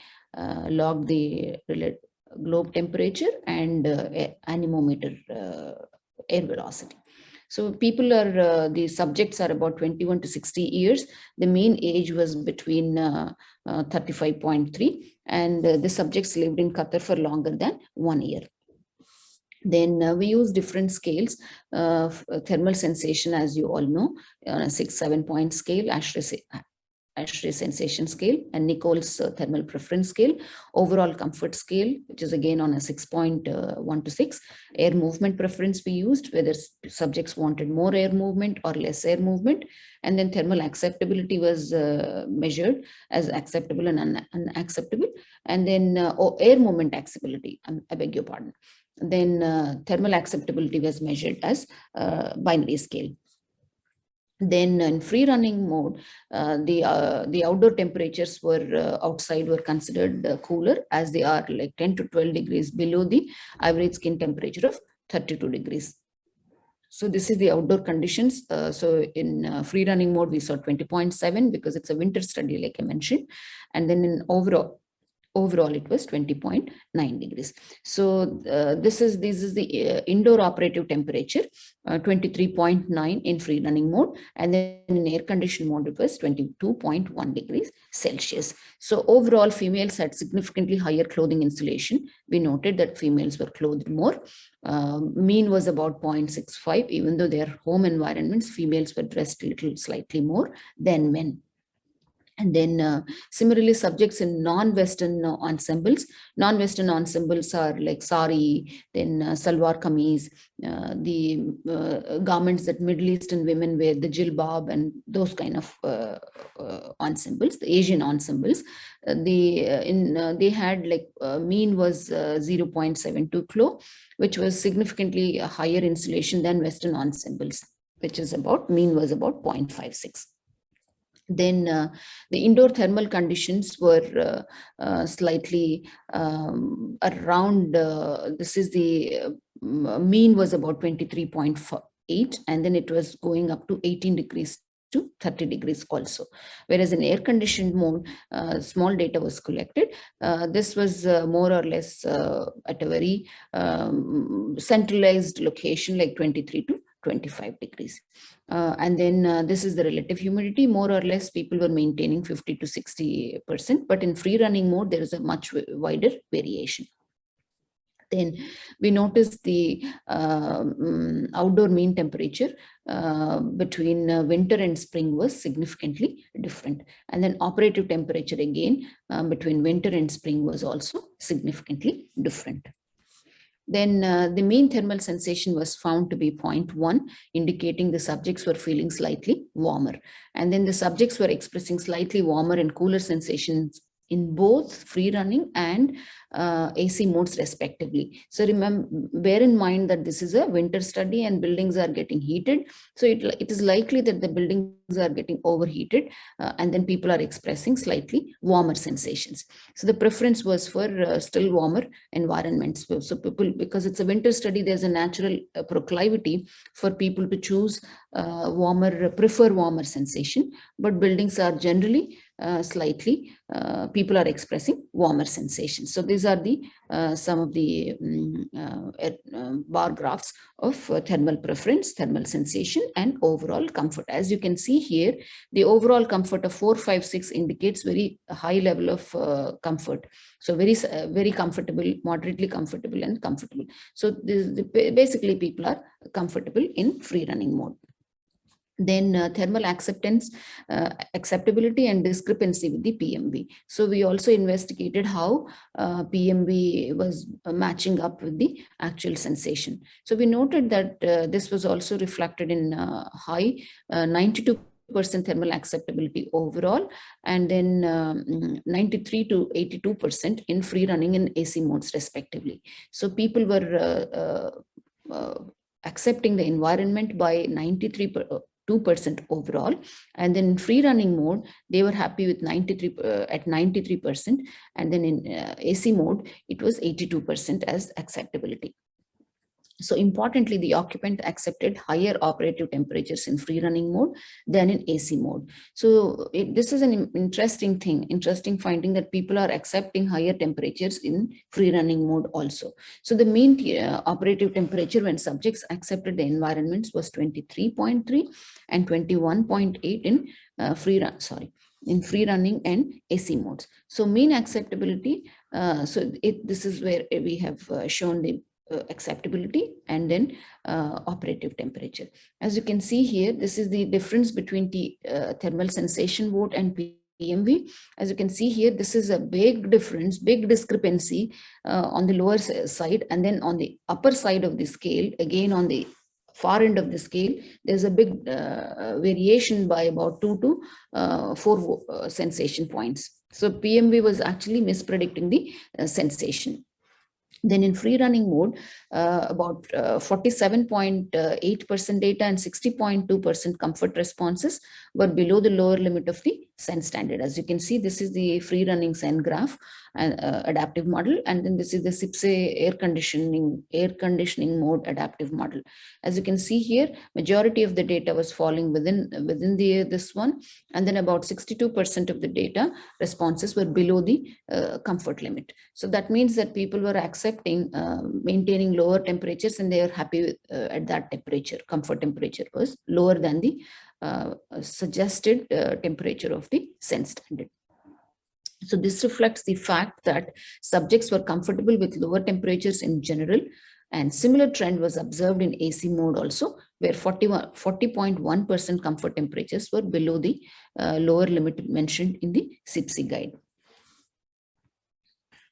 globe temperature and anemometer air velocity. So people are, the subjects are about 21 to 60 years. The mean age was between 35.3, and the subjects lived in Qatar for longer than 1 year. Then we use different scales of thermal sensation, as you all know, on a 6-7 point scale, Ashray sensation scale, and Nichols thermal preference scale, overall comfort scale, which is again on a 6.1 to 6, air movement preference we used, whether subjects wanted more air movement or less air movement, and then thermal acceptability was measured as acceptable and unacceptable, and then air movement acceptability, I beg your pardon. Then thermal acceptability was measured as binary scale. Then in free running mode, the outdoor temperatures were outside were considered cooler, as they are like 10 to 12 degrees below the average skin temperature of 32 degrees. So this is the outdoor conditions. So in free running mode, we saw 20.7 because it's a winter study, like I mentioned. And then in overall it was 20.9 degrees. So this is the indoor operative temperature, 23.9 in free running mode, and then in air conditioned mode it was 22.1 degrees Celsius. So overall females had significantly higher clothing insulation. We noted that females were clothed more. Mean was about 0.65, even though their home environments, females were dressed slightly more than men. And then similarly, subjects in non-Western ensembles. Non-Western ensembles are like sari, then salwar kameez, the garments that Middle Eastern women wear, the jilbab, and those kind of ensembles, the Asian ensembles. They had like mean was 0.72 kilo, which was significantly higher insulation than Western ensembles, which is mean was about 0.56. Then the indoor thermal conditions were slightly around, this is the mean was about 23.8, and then it was going up to 18 degrees to 30 degrees also. Whereas in air-conditioned mode, small data was collected. This was more or less at a very centralized location, like 23 to 25 degrees. And then this is the relative humidity. More or less, people were maintaining 50 to 60%, but in free running mode, there is a much wider variation. Then we noticed the outdoor mean temperature between winter and spring was significantly different. And then operative temperature again between winter and spring was also significantly different. Then the mean thermal sensation was found to be 0.1, indicating the subjects were feeling slightly warmer. And then the subjects were expressing slightly warmer and cooler sensations in both free running and AC modes respectively. So remember, bear in mind that this is a winter study and buildings are getting heated. So it is likely that the buildings are getting overheated and then people are expressing slightly warmer sensations. So the preference was for still warmer environments. So people, because it's a winter study, there's a natural proclivity for people to choose prefer warmer sensation, but buildings are generally slightly, people are expressing warmer sensations. So these are the some of the bar graphs of thermal preference, thermal sensation, and overall comfort. As you can see here, the overall comfort of 4, 5, 6 indicates very high level of comfort. So very comfortable, moderately comfortable, and comfortable. So basically people are comfortable in free running mode. Then thermal acceptance, acceptability and discrepancy with the PMV. So we also investigated how PMV was matching up with the actual sensation. So we noted that this was also reflected in high 92% thermal acceptability overall, and then 93 to 82% in free running and AC modes respectively. So people were accepting the environment by 2% overall, and then in free running mode they were happy with 93%, and then in AC mode it was 82% as acceptability. So importantly, the occupant accepted higher operative temperatures in free running mode than in AC mode. So this is an interesting finding that people are accepting higher temperatures in free running mode also. So the mean operative temperature when subjects accepted the environments was 23.3 and 21.8 in free running and AC modes. So mean acceptability, this is where we have shown the acceptability and then operative temperature. As you can see here, this is the difference between the thermal sensation vote and PMV. As you can see here, this is a big difference, big discrepancy on the lower side, and then on the upper side of the scale, again on the far end of the scale, there's a big variation by about 2 to 4 sensation points. So PMV was actually mispredicting the sensation. Then in free running mode, about 47.8% data and 60.2% comfort responses were below the lower limit of the SEN standard. As you can see, this is the free running SEN graph and adaptive model, and then this is the SIPSE air conditioning mode adaptive model. As you can see here, majority of the data was falling within this one, and then about 62% of the data responses were below the comfort limit. So that means that people were accepting maintaining lower temperatures, and they are happy with, at that temperature. Comfort temperature was lower than the suggested temperature of the SEN standard. So this reflects the fact that subjects were comfortable with lower temperatures in general, and similar trend was observed in AC mode also, where 40.1% comfort temperatures were below the lower limit mentioned in the SIPSE guide.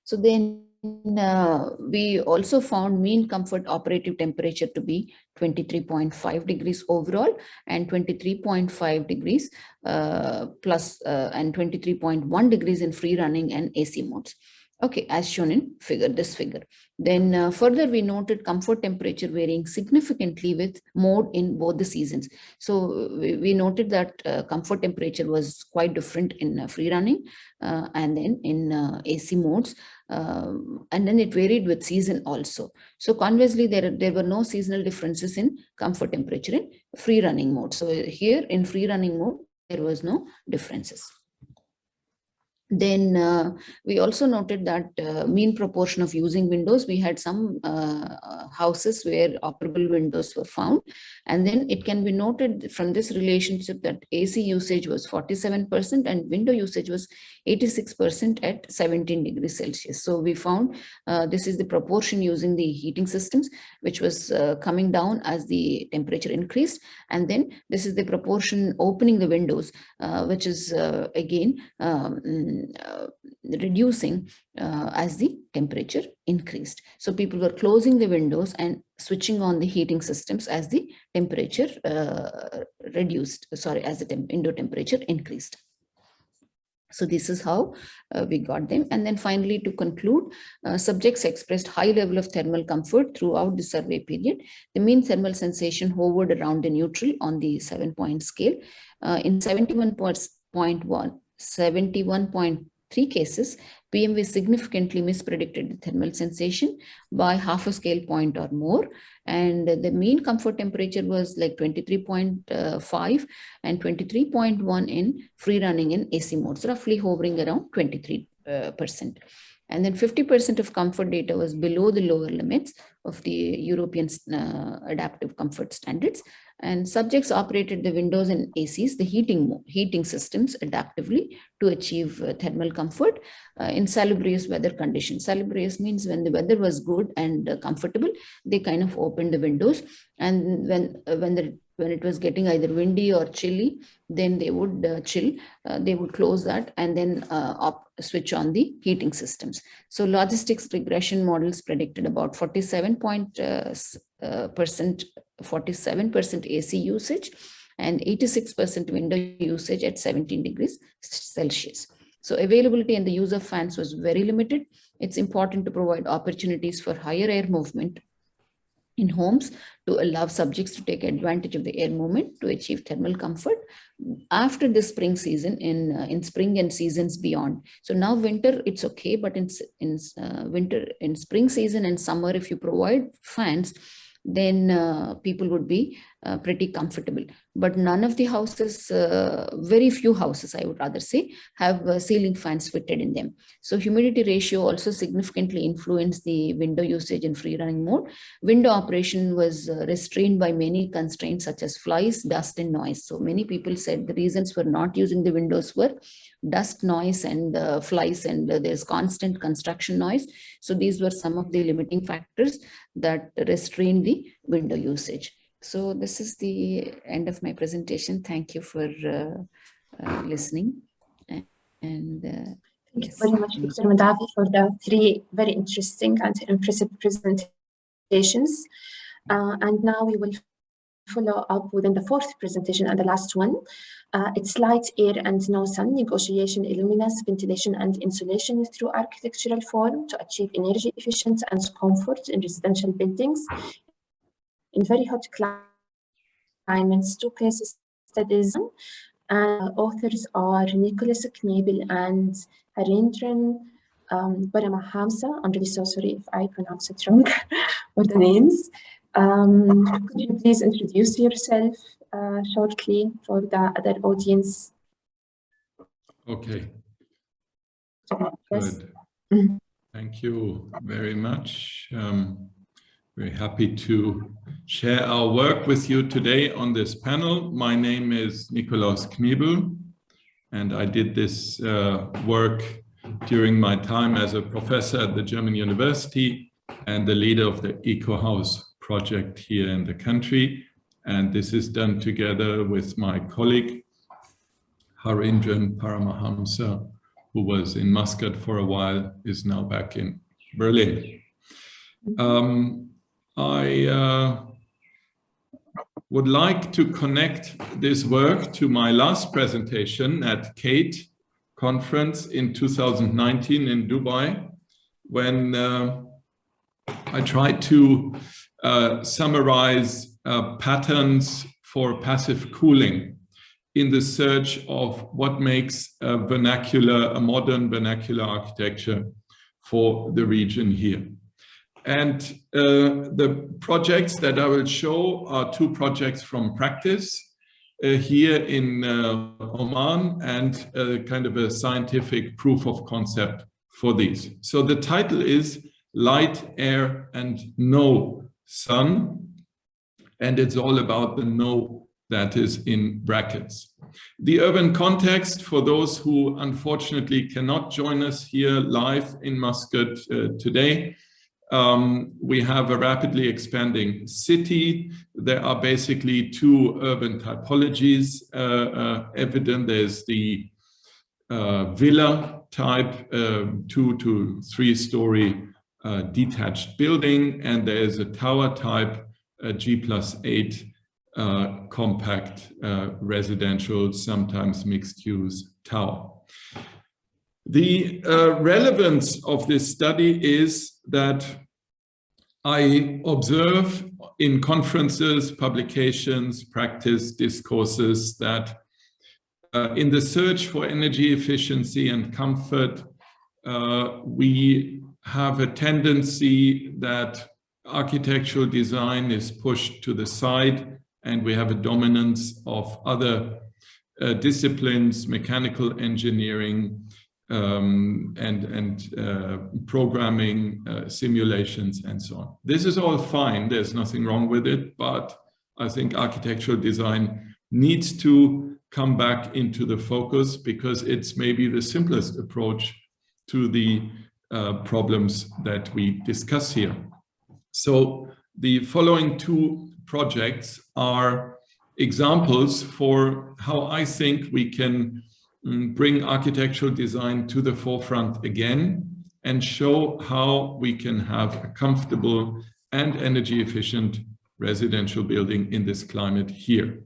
So then we also found mean comfort operative temperature to be 23.5 degrees overall and 23.5 degrees plus and 23.1 degrees in free running and AC modes. Okay, as shown in this figure. Then further we noted comfort temperature varying significantly with mode in both the seasons. So we noted that comfort temperature was quite different in free running and then in AC modes. and then it varied with season also. So conversely, there were no seasonal differences in comfort temperature in free running mode. So here in free running mode, there was no differences. Then we also noted that mean proportion of using windows. We had some houses where operable windows were found. And then it can be noted from this relationship that AC usage was 47% and window usage was 86% at 17 degrees Celsius. So we found this is the proportion using the heating systems, which was coming down as the temperature increased. And then this is the proportion opening the windows, which is again reducing as the temperature increased. So people were closing the windows and switching on the heating systems as the temperature as the indoor temperature increased. So this is how we got them. And then finally, to conclude, subjects expressed high level of thermal comfort throughout the survey period. The mean thermal sensation hovered around the neutral on the 7-point scale. In 71.3 cases, PMV significantly mispredicted the thermal sensation by half a scale point or more. And the mean comfort temperature was like 23.5 and 23.1 in free running in AC modes, roughly hovering around 23%. And then 50% of comfort data was below the lower limits of the European adaptive comfort standards. And subjects operated the windows and ACs, the heating systems, adaptively to achieve thermal comfort in salubrious weather conditions. Salubrious means when the weather was good and comfortable, they kind of opened the windows. And when it was getting either windy or chilly, then they would they would close that and then switch on the heating systems. So logistics regression models predicted about 47% AC usage and 86% window usage at 17 degrees Celsius. So availability and the use of fans was very limited. It's important to provide opportunities for higher air movement in homes to allow subjects to take advantage of the air movement to achieve thermal comfort after the spring season, in spring and seasons beyond. So now winter, it's okay, but in spring season and summer, if you provide fans, then people would be pretty comfortable. But none of the houses, very few houses, I would rather say, have ceiling fans fitted in them. So humidity ratio also significantly influenced the window usage in free running mode. Window operation was restrained by many constraints such as flies, dust, and noise. So many people said the reasons for not using the windows were dust, noise, and flies, and there's constant construction noise. So these were some of the limiting factors that restrained the window usage. So this is the end of my presentation. Thank you for listening. And thank you very much, Dr. Madavi, for the 3 very interesting and impressive presentations. And now we will follow up within the 4th presentation and the last one. It's light, air, and no sun, negotiation, illuminance, ventilation, and insulation through architectural form to achieve energy efficiency and comfort in residential buildings. In very hot climates, 2 case studies, and authors are Nicholas Knebel and Harindran Paramahamsa. I'm really so sorry if I pronounce it wrong with the names. Could you please introduce yourself shortly for the other audience? Okay. Yes. Good. Thank you very much. Very happy to share our work with you today on this panel. My name is Nikolaus Knebel, and I did this work during my time as a professor at the German university and the leader of the Eco House project here in the country. And this is done together with my colleague, Harindran Paramahamsa, who was in Muscat for a while, is now back in Berlin. I would like to connect this work to my last presentation at CATE conference in 2019 in Dubai, when I tried to summarize patterns for passive cooling in the search of what makes a modern vernacular architecture for the region here. And the projects that I will show are two projects from practice here in Oman, and kind of a scientific proof of concept for these. So the title is Light, Air, and No Sun, and it's all about the no that is in brackets. The urban context, for those who unfortunately cannot join us here live in Muscat today, we have a rapidly expanding city. There are basically two urban typologies evident. There's the villa type, 2 to 3 story detached building, and there's a tower type, G+8 compact residential, sometimes mixed use tower. The relevance of this study is that I observe in conferences, publications, practice, discourses that in the search for energy efficiency and comfort, we have a tendency that architectural design is pushed to the side, and we have a dominance of other disciplines, mechanical engineering, and programming, simulations, and so on. This is all fine, there's nothing wrong with it, but I think architectural design needs to come back into the focus because it's maybe the simplest approach to the problems that we discuss here. So the following two projects are examples for how I think we can bring architectural design to the forefront again and show how we can have a comfortable and energy efficient residential building in this climate here.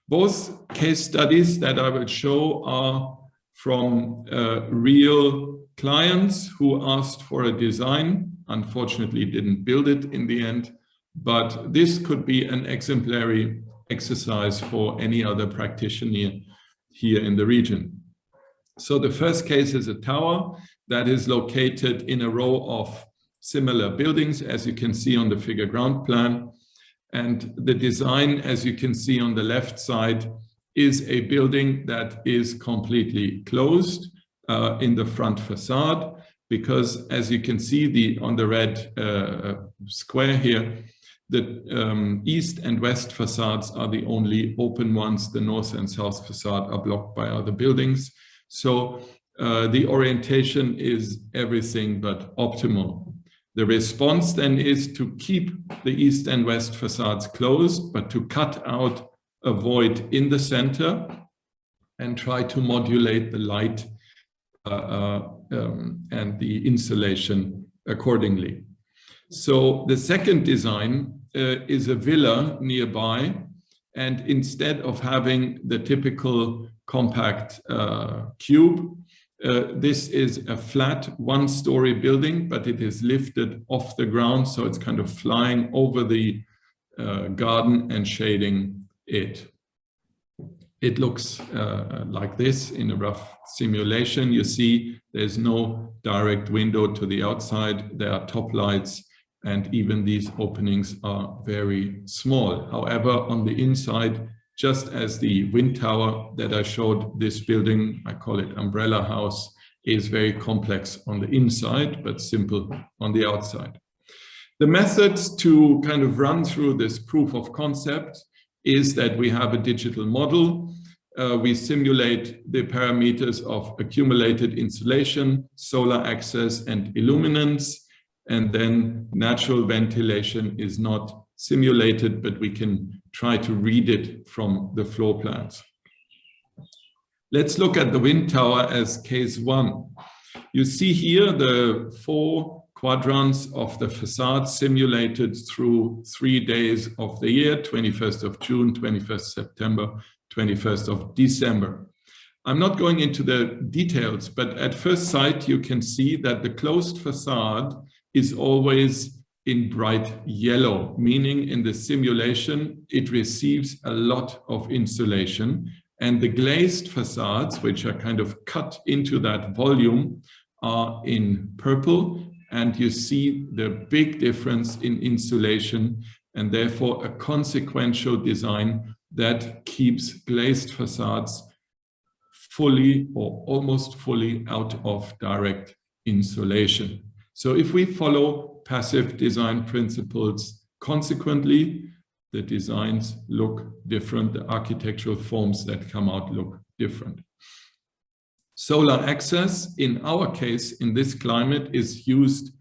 Both case studies that I will show are from real clients who asked for a design, unfortunately didn't build it in the end, but this could be an exemplary exercise for any other practitioner here in the region. So the first case is a tower that is located in a row of similar buildings, as you can see on the figure ground plan. And the design, as you can see on the left side, is a building that is completely closed in the front facade, because as you can see on the red square here, the east and west facades are the only open ones. The north and south facade are blocked by other buildings. So the orientation is everything but optimal. The response then is to keep the east and west facades closed, but to cut out a void in the center and try to modulate the light and the insulation accordingly. So the second design is a villa nearby, and instead of having the typical compact cube, this is a flat one-story building, but it is lifted off the ground, so it's kind of flying over the garden and shading it. It looks like this in a rough simulation. You see there's no direct window to the outside. There are top lights, and even these openings are very small. However, on the inside, just as the wind tower that I showed, this building, I call it umbrella house, is very complex on the inside, but simple on the outside. The methods to kind of run through this proof of concept is that we have a digital model. We simulate the parameters of accumulated insulation, solar access, and illuminance. And then natural ventilation is not simulated, but we can try to read it from the floor plans. Let's look at the wind tower as case one. You see here the 4 quadrants of the facade simulated through 3 days of the year, 21st of June, 21st September, 21st of December. I'm not going into the details, but at first sight, you can see that the closed facade is always in bright yellow, meaning in the simulation, it receives a lot of insulation, and the glazed facades, which are kind of cut into that volume, are in purple, and you see the big difference in insulation, and therefore a consequential design that keeps glazed facades fully or almost fully out of direct insulation. So if we follow passive design principles consequently, the designs look different, the architectural forms that come out look different. Solar access, in our case, in this climate, is used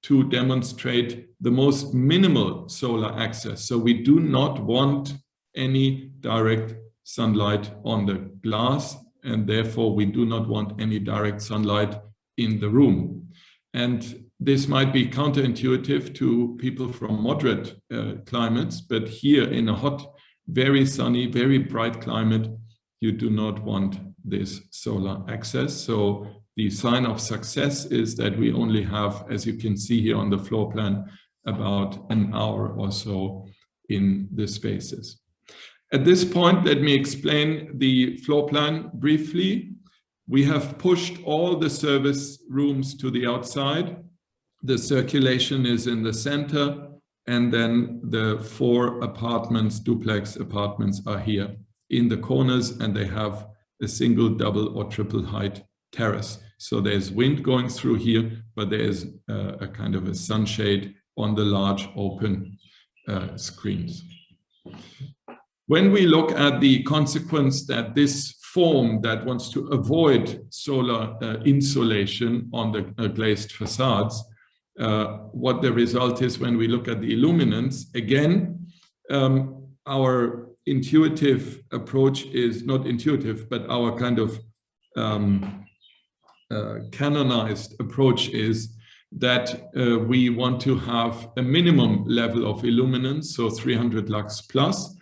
to demonstrate the most minimal solar access. So we do not want any direct sunlight on the glass, and therefore we do not want any direct sunlight in the room. And this might be counterintuitive to people from moderate climates, but here in a hot, very sunny, very bright climate, you do not want this solar access. So the sign of success is that we only have, as you can see here on the floor plan, about an hour or so in the spaces. At this point, let me explain the floor plan briefly. We have pushed all the service rooms to the outside. The circulation is in the center, and then the 4 apartments, duplex apartments, are here in the corners, and they have a single, double, or triple height terrace. So there's wind going through here, but there's a kind of a sunshade on the large open screens. When we look at the consequence that this form that wants to avoid solar insulation on the glazed facades, what the result is when we look at the illuminance, again, our intuitive approach is not intuitive, but our kind of canonized approach is that we want to have a minimum level of illuminance, so 300 lux plus.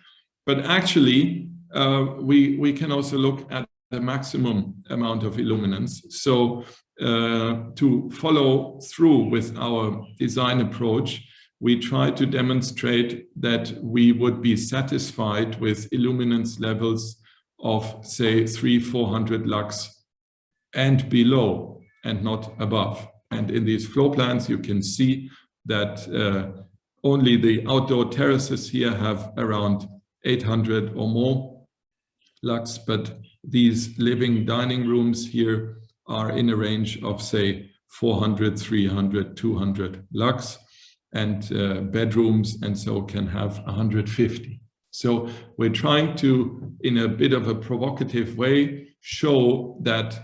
But actually, we can also look at the maximum amount of illuminance. So to follow through with our design approach, we try to demonstrate that we would be satisfied with illuminance levels of, say, 300-400 lux and below, and not above. And in these floor plans, you can see that only the outdoor terraces here have around 800 or more lux, but these living dining rooms here are in a range of, say, 400, 300, 200 lux, and bedrooms and so can have 150. So we're trying to, in a bit of a provocative way, show that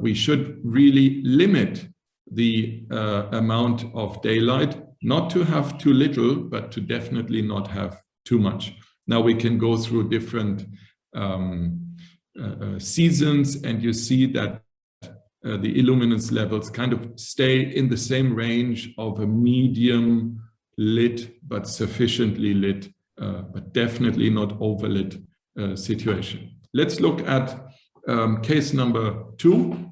we should really limit the amount of daylight, not to have too little, but to definitely not have too much. Now we can go through different seasons, and you see that the illuminance levels kind of stay in the same range of a medium lit, but sufficiently lit, but definitely not overlit situation. Let's look at case number 2,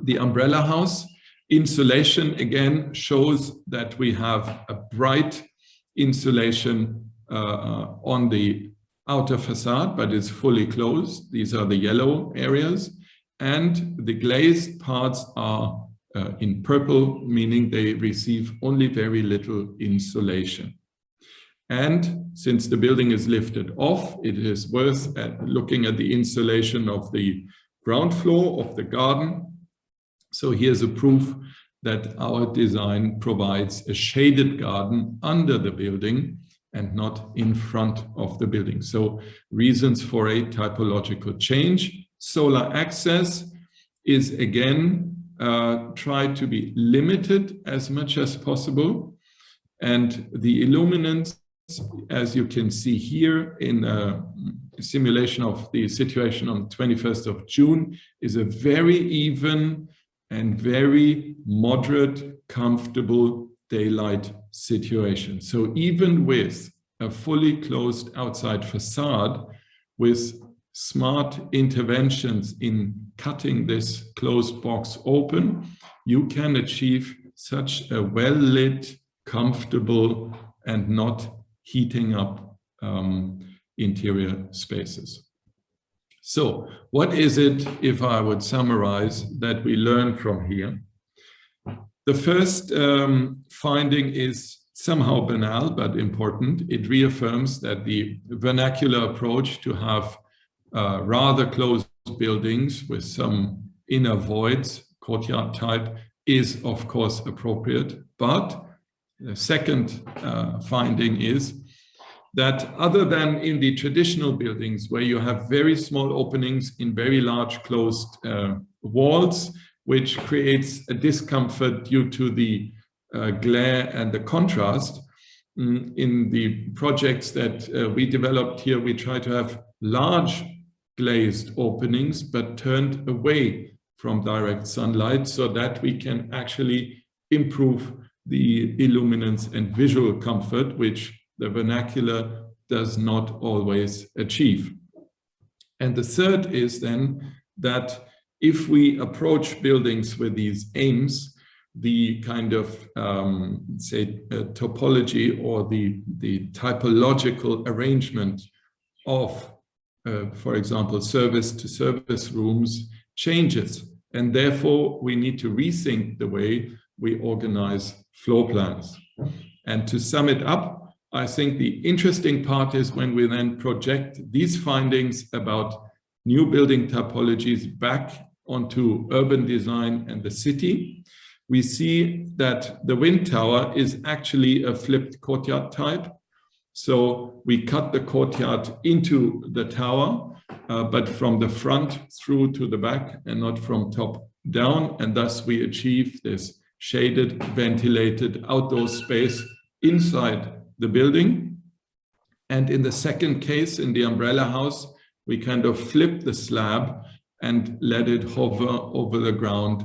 the umbrella house. Insulation again shows that we have a bright insulation on the outer facade, but it's fully closed. These are the yellow areas, and the glazed parts are in purple, meaning they receive only very little insulation. And since the building is lifted off, it is worth looking at the insulation of the ground floor of the garden. So here's a proof that our design provides a shaded garden under the building and not in front of the building. So reasons for a typological change. Solar access is again tried to be limited as much as possible. And the illuminance, as you can see here in a simulation of the situation on 21st of June, is a very even and very moderate, comfortable daylight situation. So even with a fully closed outside facade, with smart interventions in cutting this closed box open, you can achieve such a well-lit, comfortable, and not heating up interior spaces. So what is it, if I would summarize, that we learn from here? The first finding is somehow banal, but important. It reaffirms that the vernacular approach to have rather closed buildings with some inner voids, courtyard type, is of course appropriate. But the second finding is that other than in the traditional buildings where you have very small openings in very large closed walls, which creates a discomfort due to the glare and the contrast, in the projects that we developed here, we try to have large glazed openings, but turned away from direct sunlight so that we can actually improve the illuminance and visual comfort, which the vernacular does not always achieve. And the third is then that if we approach buildings with these aims, the kind of, say, topology or the typological arrangement of, for example, service-to-service rooms changes. And therefore, we need to rethink the way we organize floor plans. And to sum it up, I think the interesting part is when we then project these findings about new building typologies back onto urban design and the city, we see that the wind tower is actually a flipped courtyard type. So we cut the courtyard into the tower, but from the front through to the back and not from top down. And thus we achieve this shaded, ventilated outdoor space inside the building. And in the second case, in the umbrella house, we kind of flip the slab and let it hover over the ground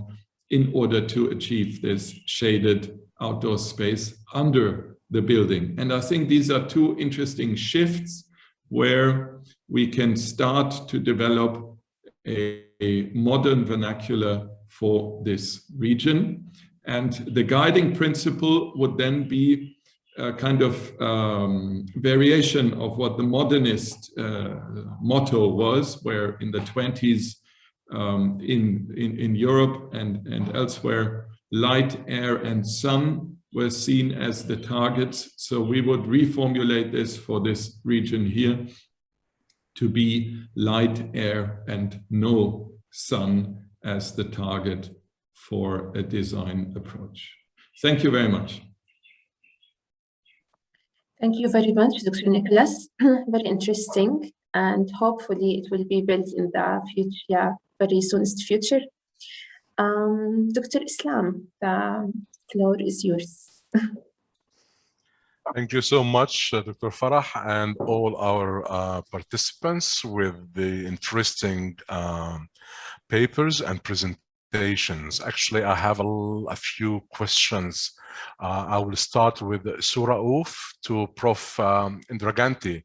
in order to achieve this shaded outdoor space under the building. And I think these are two interesting shifts where we can start to develop a modern vernacular for this region. And the guiding principle would then be a kind of variation of what the modernist motto was, where in the 20s in Europe and elsewhere, light, air, and sun were seen as the targets. So we would reformulate this for this region here to be light, air, and no sun as the target for a design approach. Thank you very much. Thank you very much, Dr. Nicholas. Very interesting, and hopefully it will be built in the future, very soonest future. Dr. Islam, the floor is yours. Thank you so much, Dr. Farah, and all our participants with the interesting papers and presentations. Actually, I have a few questions. I will start with Surah Oof to Prof. Indraganti.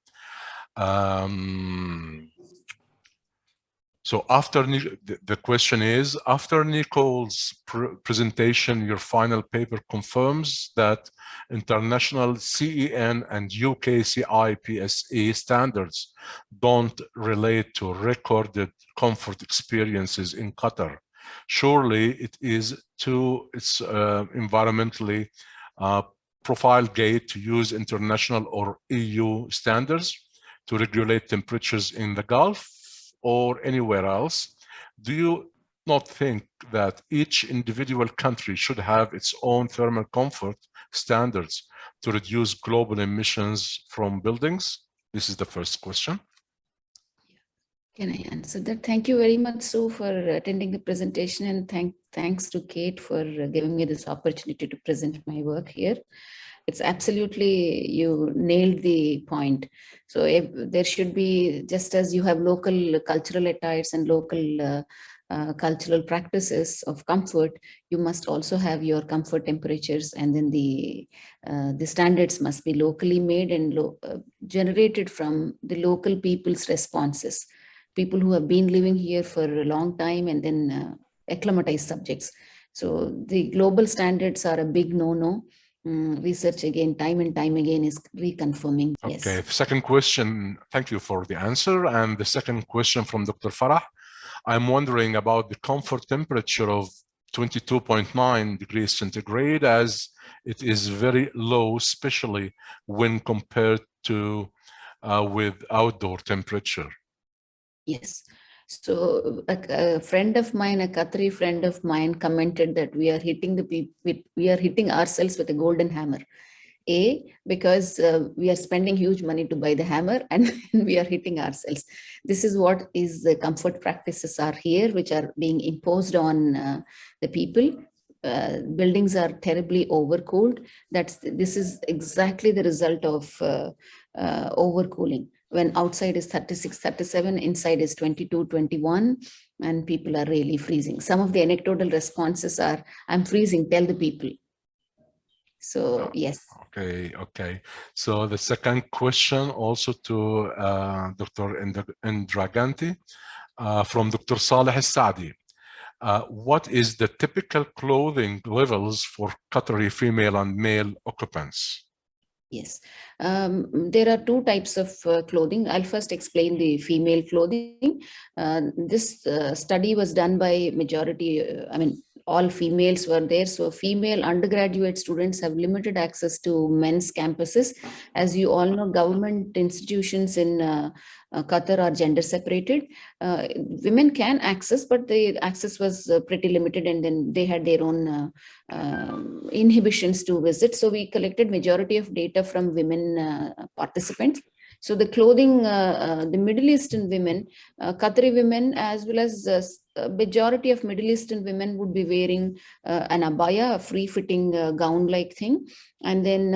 So after the question is, after Nicole's presentation, your final paper confirms that international CEN and UK CIPSE standards don't relate to recorded comfort experiences in Qatar. Surely it's environmentally profile gate to use international or EU standards to regulate temperatures in the Gulf or anywhere else. Do you not think that each individual country should have its own thermal comfort standards to reduce global emissions from buildings? This is the first question. Can I answer that? Thank you very much, Sue, for attending the presentation, and thanks to Kate for giving me this opportunity to present my work here. It's absolutely, you nailed the point. So there should be, just as you have local cultural attires and local cultural practices of comfort, you must also have your comfort temperatures, and then the standards must be locally made and generated from the local people's responses. People who have been living here for a long time and then acclimatized subjects. So the global standards are a big no-no. research again, time and time again, is reconfirming. Yes. Okay, second question, thank you for the answer. And the second question from Dr. Farah, I'm wondering about the comfort temperature of 22.9 degrees centigrade, as it is very low, especially when compared to with outdoor temperature. Yes. So a friend of mine, a Qatari friend of mine, commented that we are hitting ourselves with a golden hammer. Because we are spending huge money to buy the hammer, and we are hitting ourselves. This is what is the comfort practices are here, which are being imposed on the people. Buildings are terribly overcooled. This is exactly the result of overcooling. When outside is 36, 37, inside is 22, 21, and people are really freezing. Some of the anecdotal responses are, "I'm freezing, tell the people." So, yes. Okay. So the second question also to Dr. Indraganti from Dr. Saleh Al-Saadi. What is the typical clothing levels for Qatari female and male occupants? Yes, there are two types of clothing. I'll first explain the female clothing. This study was done by majority, all females were there. So female undergraduate students have limited access to men's campuses. As you all know, government institutions in Qatar are gender separated. Women can access, but the access was pretty limited, and then they had their own inhibitions to visit. So we collected majority of data from women participants. So the clothing, the Middle Eastern women, Qatari women, as well as majority of Middle Eastern women would be wearing an abaya, a free-fitting gown-like thing, and then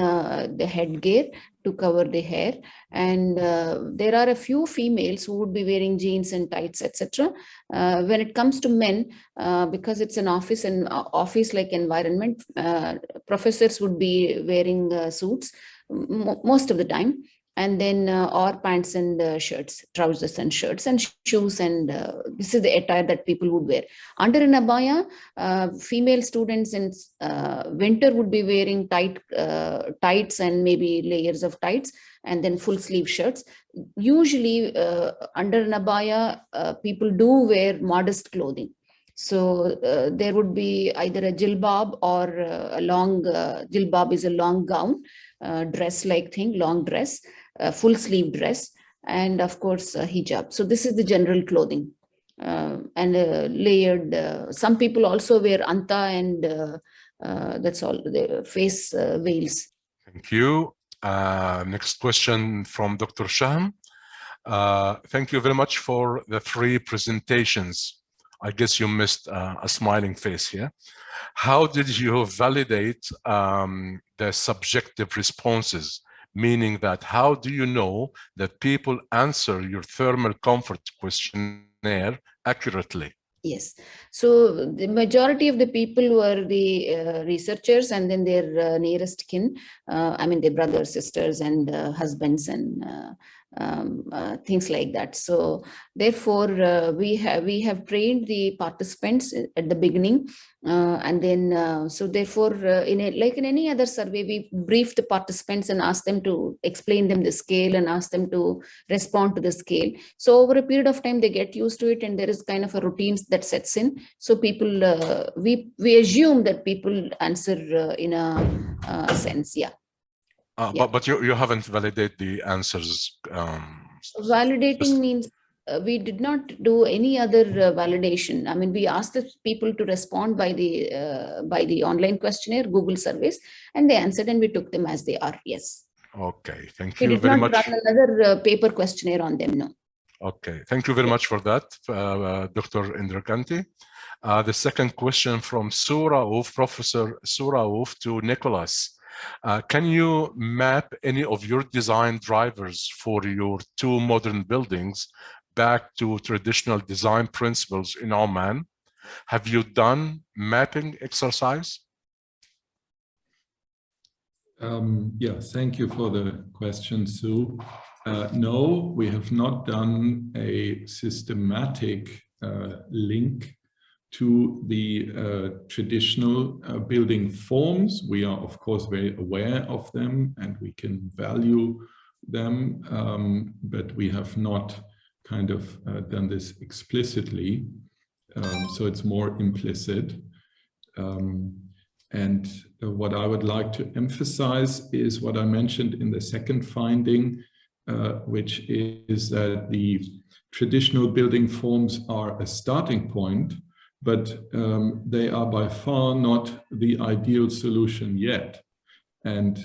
the headgear to cover the hair. And there are a few females who would be wearing jeans and tights, etc. When it comes to men, because it's an office-like environment, professors would be wearing suits most of the time. And then or pants and shirts, trousers and shirts and shoes, and this is the attire that people would wear. Under an abaya, female students in winter would be wearing tights and maybe layers of tights, and then full sleeve shirts. Usually under an abaya, people do wear modest clothing. So there would be either a jilbab or a long, jilbab is a long gown, dress-like thing, long dress, full sleeve dress, and of course hijab. So this is the general clothing, and layered. Some people also wear anta, and that's all, the face veils. Thank you. Next question from Dr. Shaham. Thank you very much for the 3 presentations. I guess you missed a smiling face here. How did you validate the subjective responses? Meaning that how do you know that people answer your thermal comfort questionnaire accurately? Yes, so the majority of the people were the researchers, and then their nearest kin, their brothers, sisters, and husbands, and things like that. So therefore, we have trained the participants at the beginning, and then so therefore, like in any other survey, we brief the participants and ask them to explain them the scale and ask them to respond to the scale. So over a period of time, they get used to it, and there is kind of a routine that sets in. So people, we assume that people answer in a sense, yeah. But you haven't validated the answers. Validating means we did not do any other validation. I mean, we asked the people to respond by the online questionnaire, Google surveys, and they answered, and we took them as they are. Yes. Okay, thank you very much. We did not run another paper questionnaire on them. No. Okay, thank you very much for that, Dr. Indraganti. The second question from Professor Suraouf to Nicholas. Can you map any of your design drivers for your 2 modern buildings back to traditional design principles in Oman? Have you done mapping exercise? Yeah, thank you for the question, Sue. No, we have not done a systematic link to the traditional building forms. We are, of course, very aware of them and we can value them, but we have not kind of done this explicitly. So it's more implicit. And what I would like to emphasize is what I mentioned in the second finding, which is that the traditional building forms are a starting point, but they are by far not the ideal solution yet. And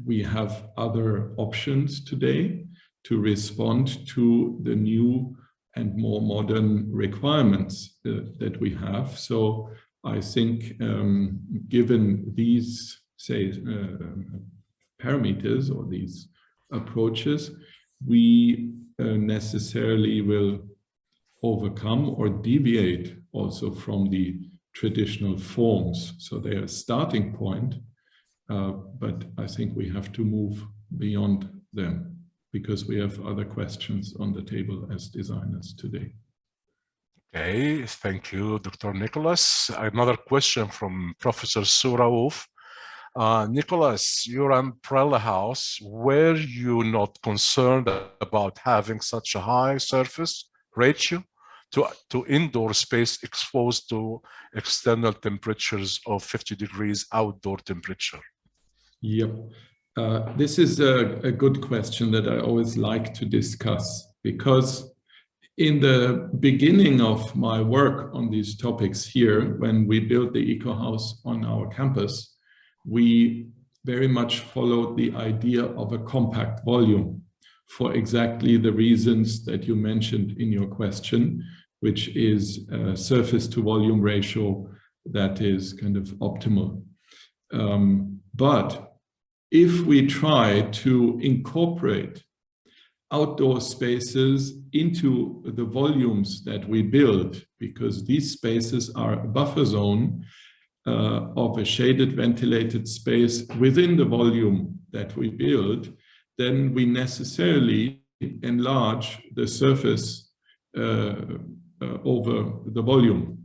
we have other options today to respond to the new and more modern requirements that we have. So I think given these, say, parameters or these approaches, we necessarily will overcome or deviate also from the traditional forms. So they are a starting point, but I think we have to move beyond them because we have other questions on the table as designers today. Okay, thank you, Dr. Nicholas. Another question from Professor Suraouf. Nicholas, your umbrella house, were you not concerned about having such a high surface ratio to indoor space exposed to external temperatures of 50 degrees outdoor temperature? Yep. This is a good question that I always like to discuss, because in the beginning of my work on these topics here, when we built the Eco House on our campus, we very much followed the idea of a compact volume for exactly the reasons that you mentioned in your question, which is a surface to volume ratio that is kind of optimal. But if we try to incorporate outdoor spaces into the volumes that we build, because these spaces are a buffer zone of a shaded ventilated space within the volume that we build, then we necessarily enlarge the surface over the volume.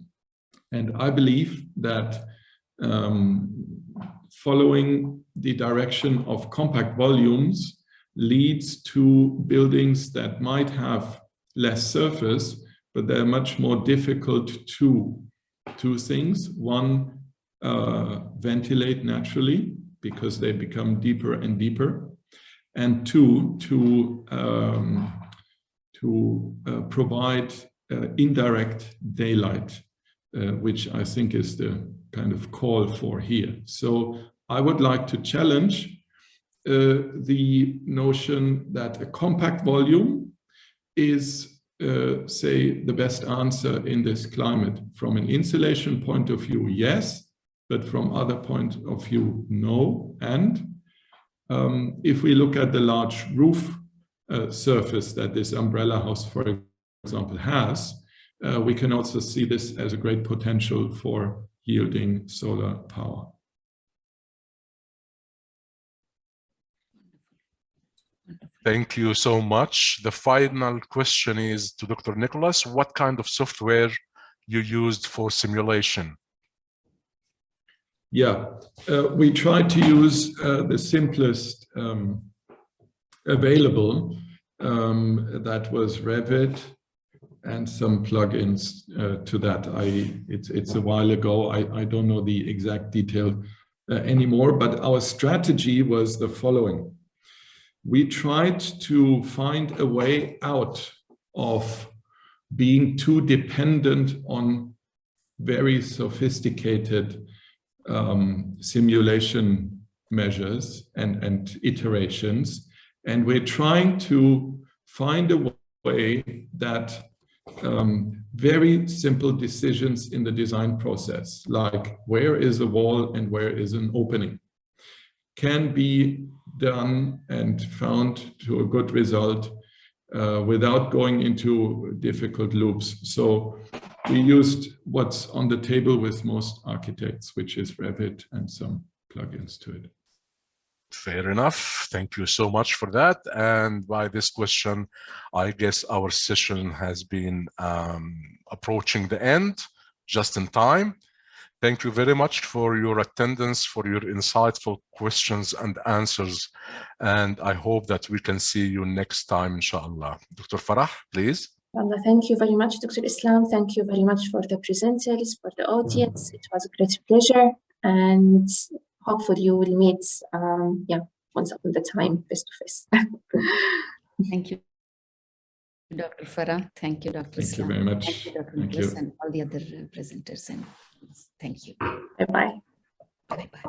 And I believe that following the direction of compact volumes leads to buildings that might have less surface, but they're much more difficult to two things. One, ventilate naturally because they become deeper and deeper. And two, to provide indirect daylight, which I think is the kind of call for here. So I would like to challenge the notion that a compact volume is, say, the best answer in this climate. From an insulation point of view, yes, but from other point of view, no. And if we look at the large roof surface that this umbrella house, for example, has, we can also see this as a great potential for yielding solar power. Thank you so much. The final question is to Dr. Nicholas. What kind of software you used for simulation? Yeah, we tried to use the simplest available. That was Revit and some plugins to that. It's a while ago. I don't know the exact detail anymore, but our strategy was the following. We tried to find a way out of being too dependent on very sophisticated simulation measures and iterations. And we're trying to find a way that very simple decisions in the design process, like where is a wall and where is an opening, can be done and found to a good result without going into difficult loops. So we used what's on the table with most architects, which is Revit and some plugins to it. Fair enough. Thank you so much for that. And by this question, I guess our session has been approaching the end. just in time. Thank you very much for your attendance, for your insightful questions and answers. And I hope that we can see you next time, inshallah. Dr. Farah, please. Thank you very much, Dr. Islam. Thank you very much for the presenters, for the audience. It was a great pleasure. And hopefully you will meet, once upon the time, face to face. Thank you, Dr. Farah. Thank you, Dr. Thank you Islam. very much. Thank you, Dr. Thank Nicholas, you. and all the other presenters. And thank you. Bye-bye. Bye-bye.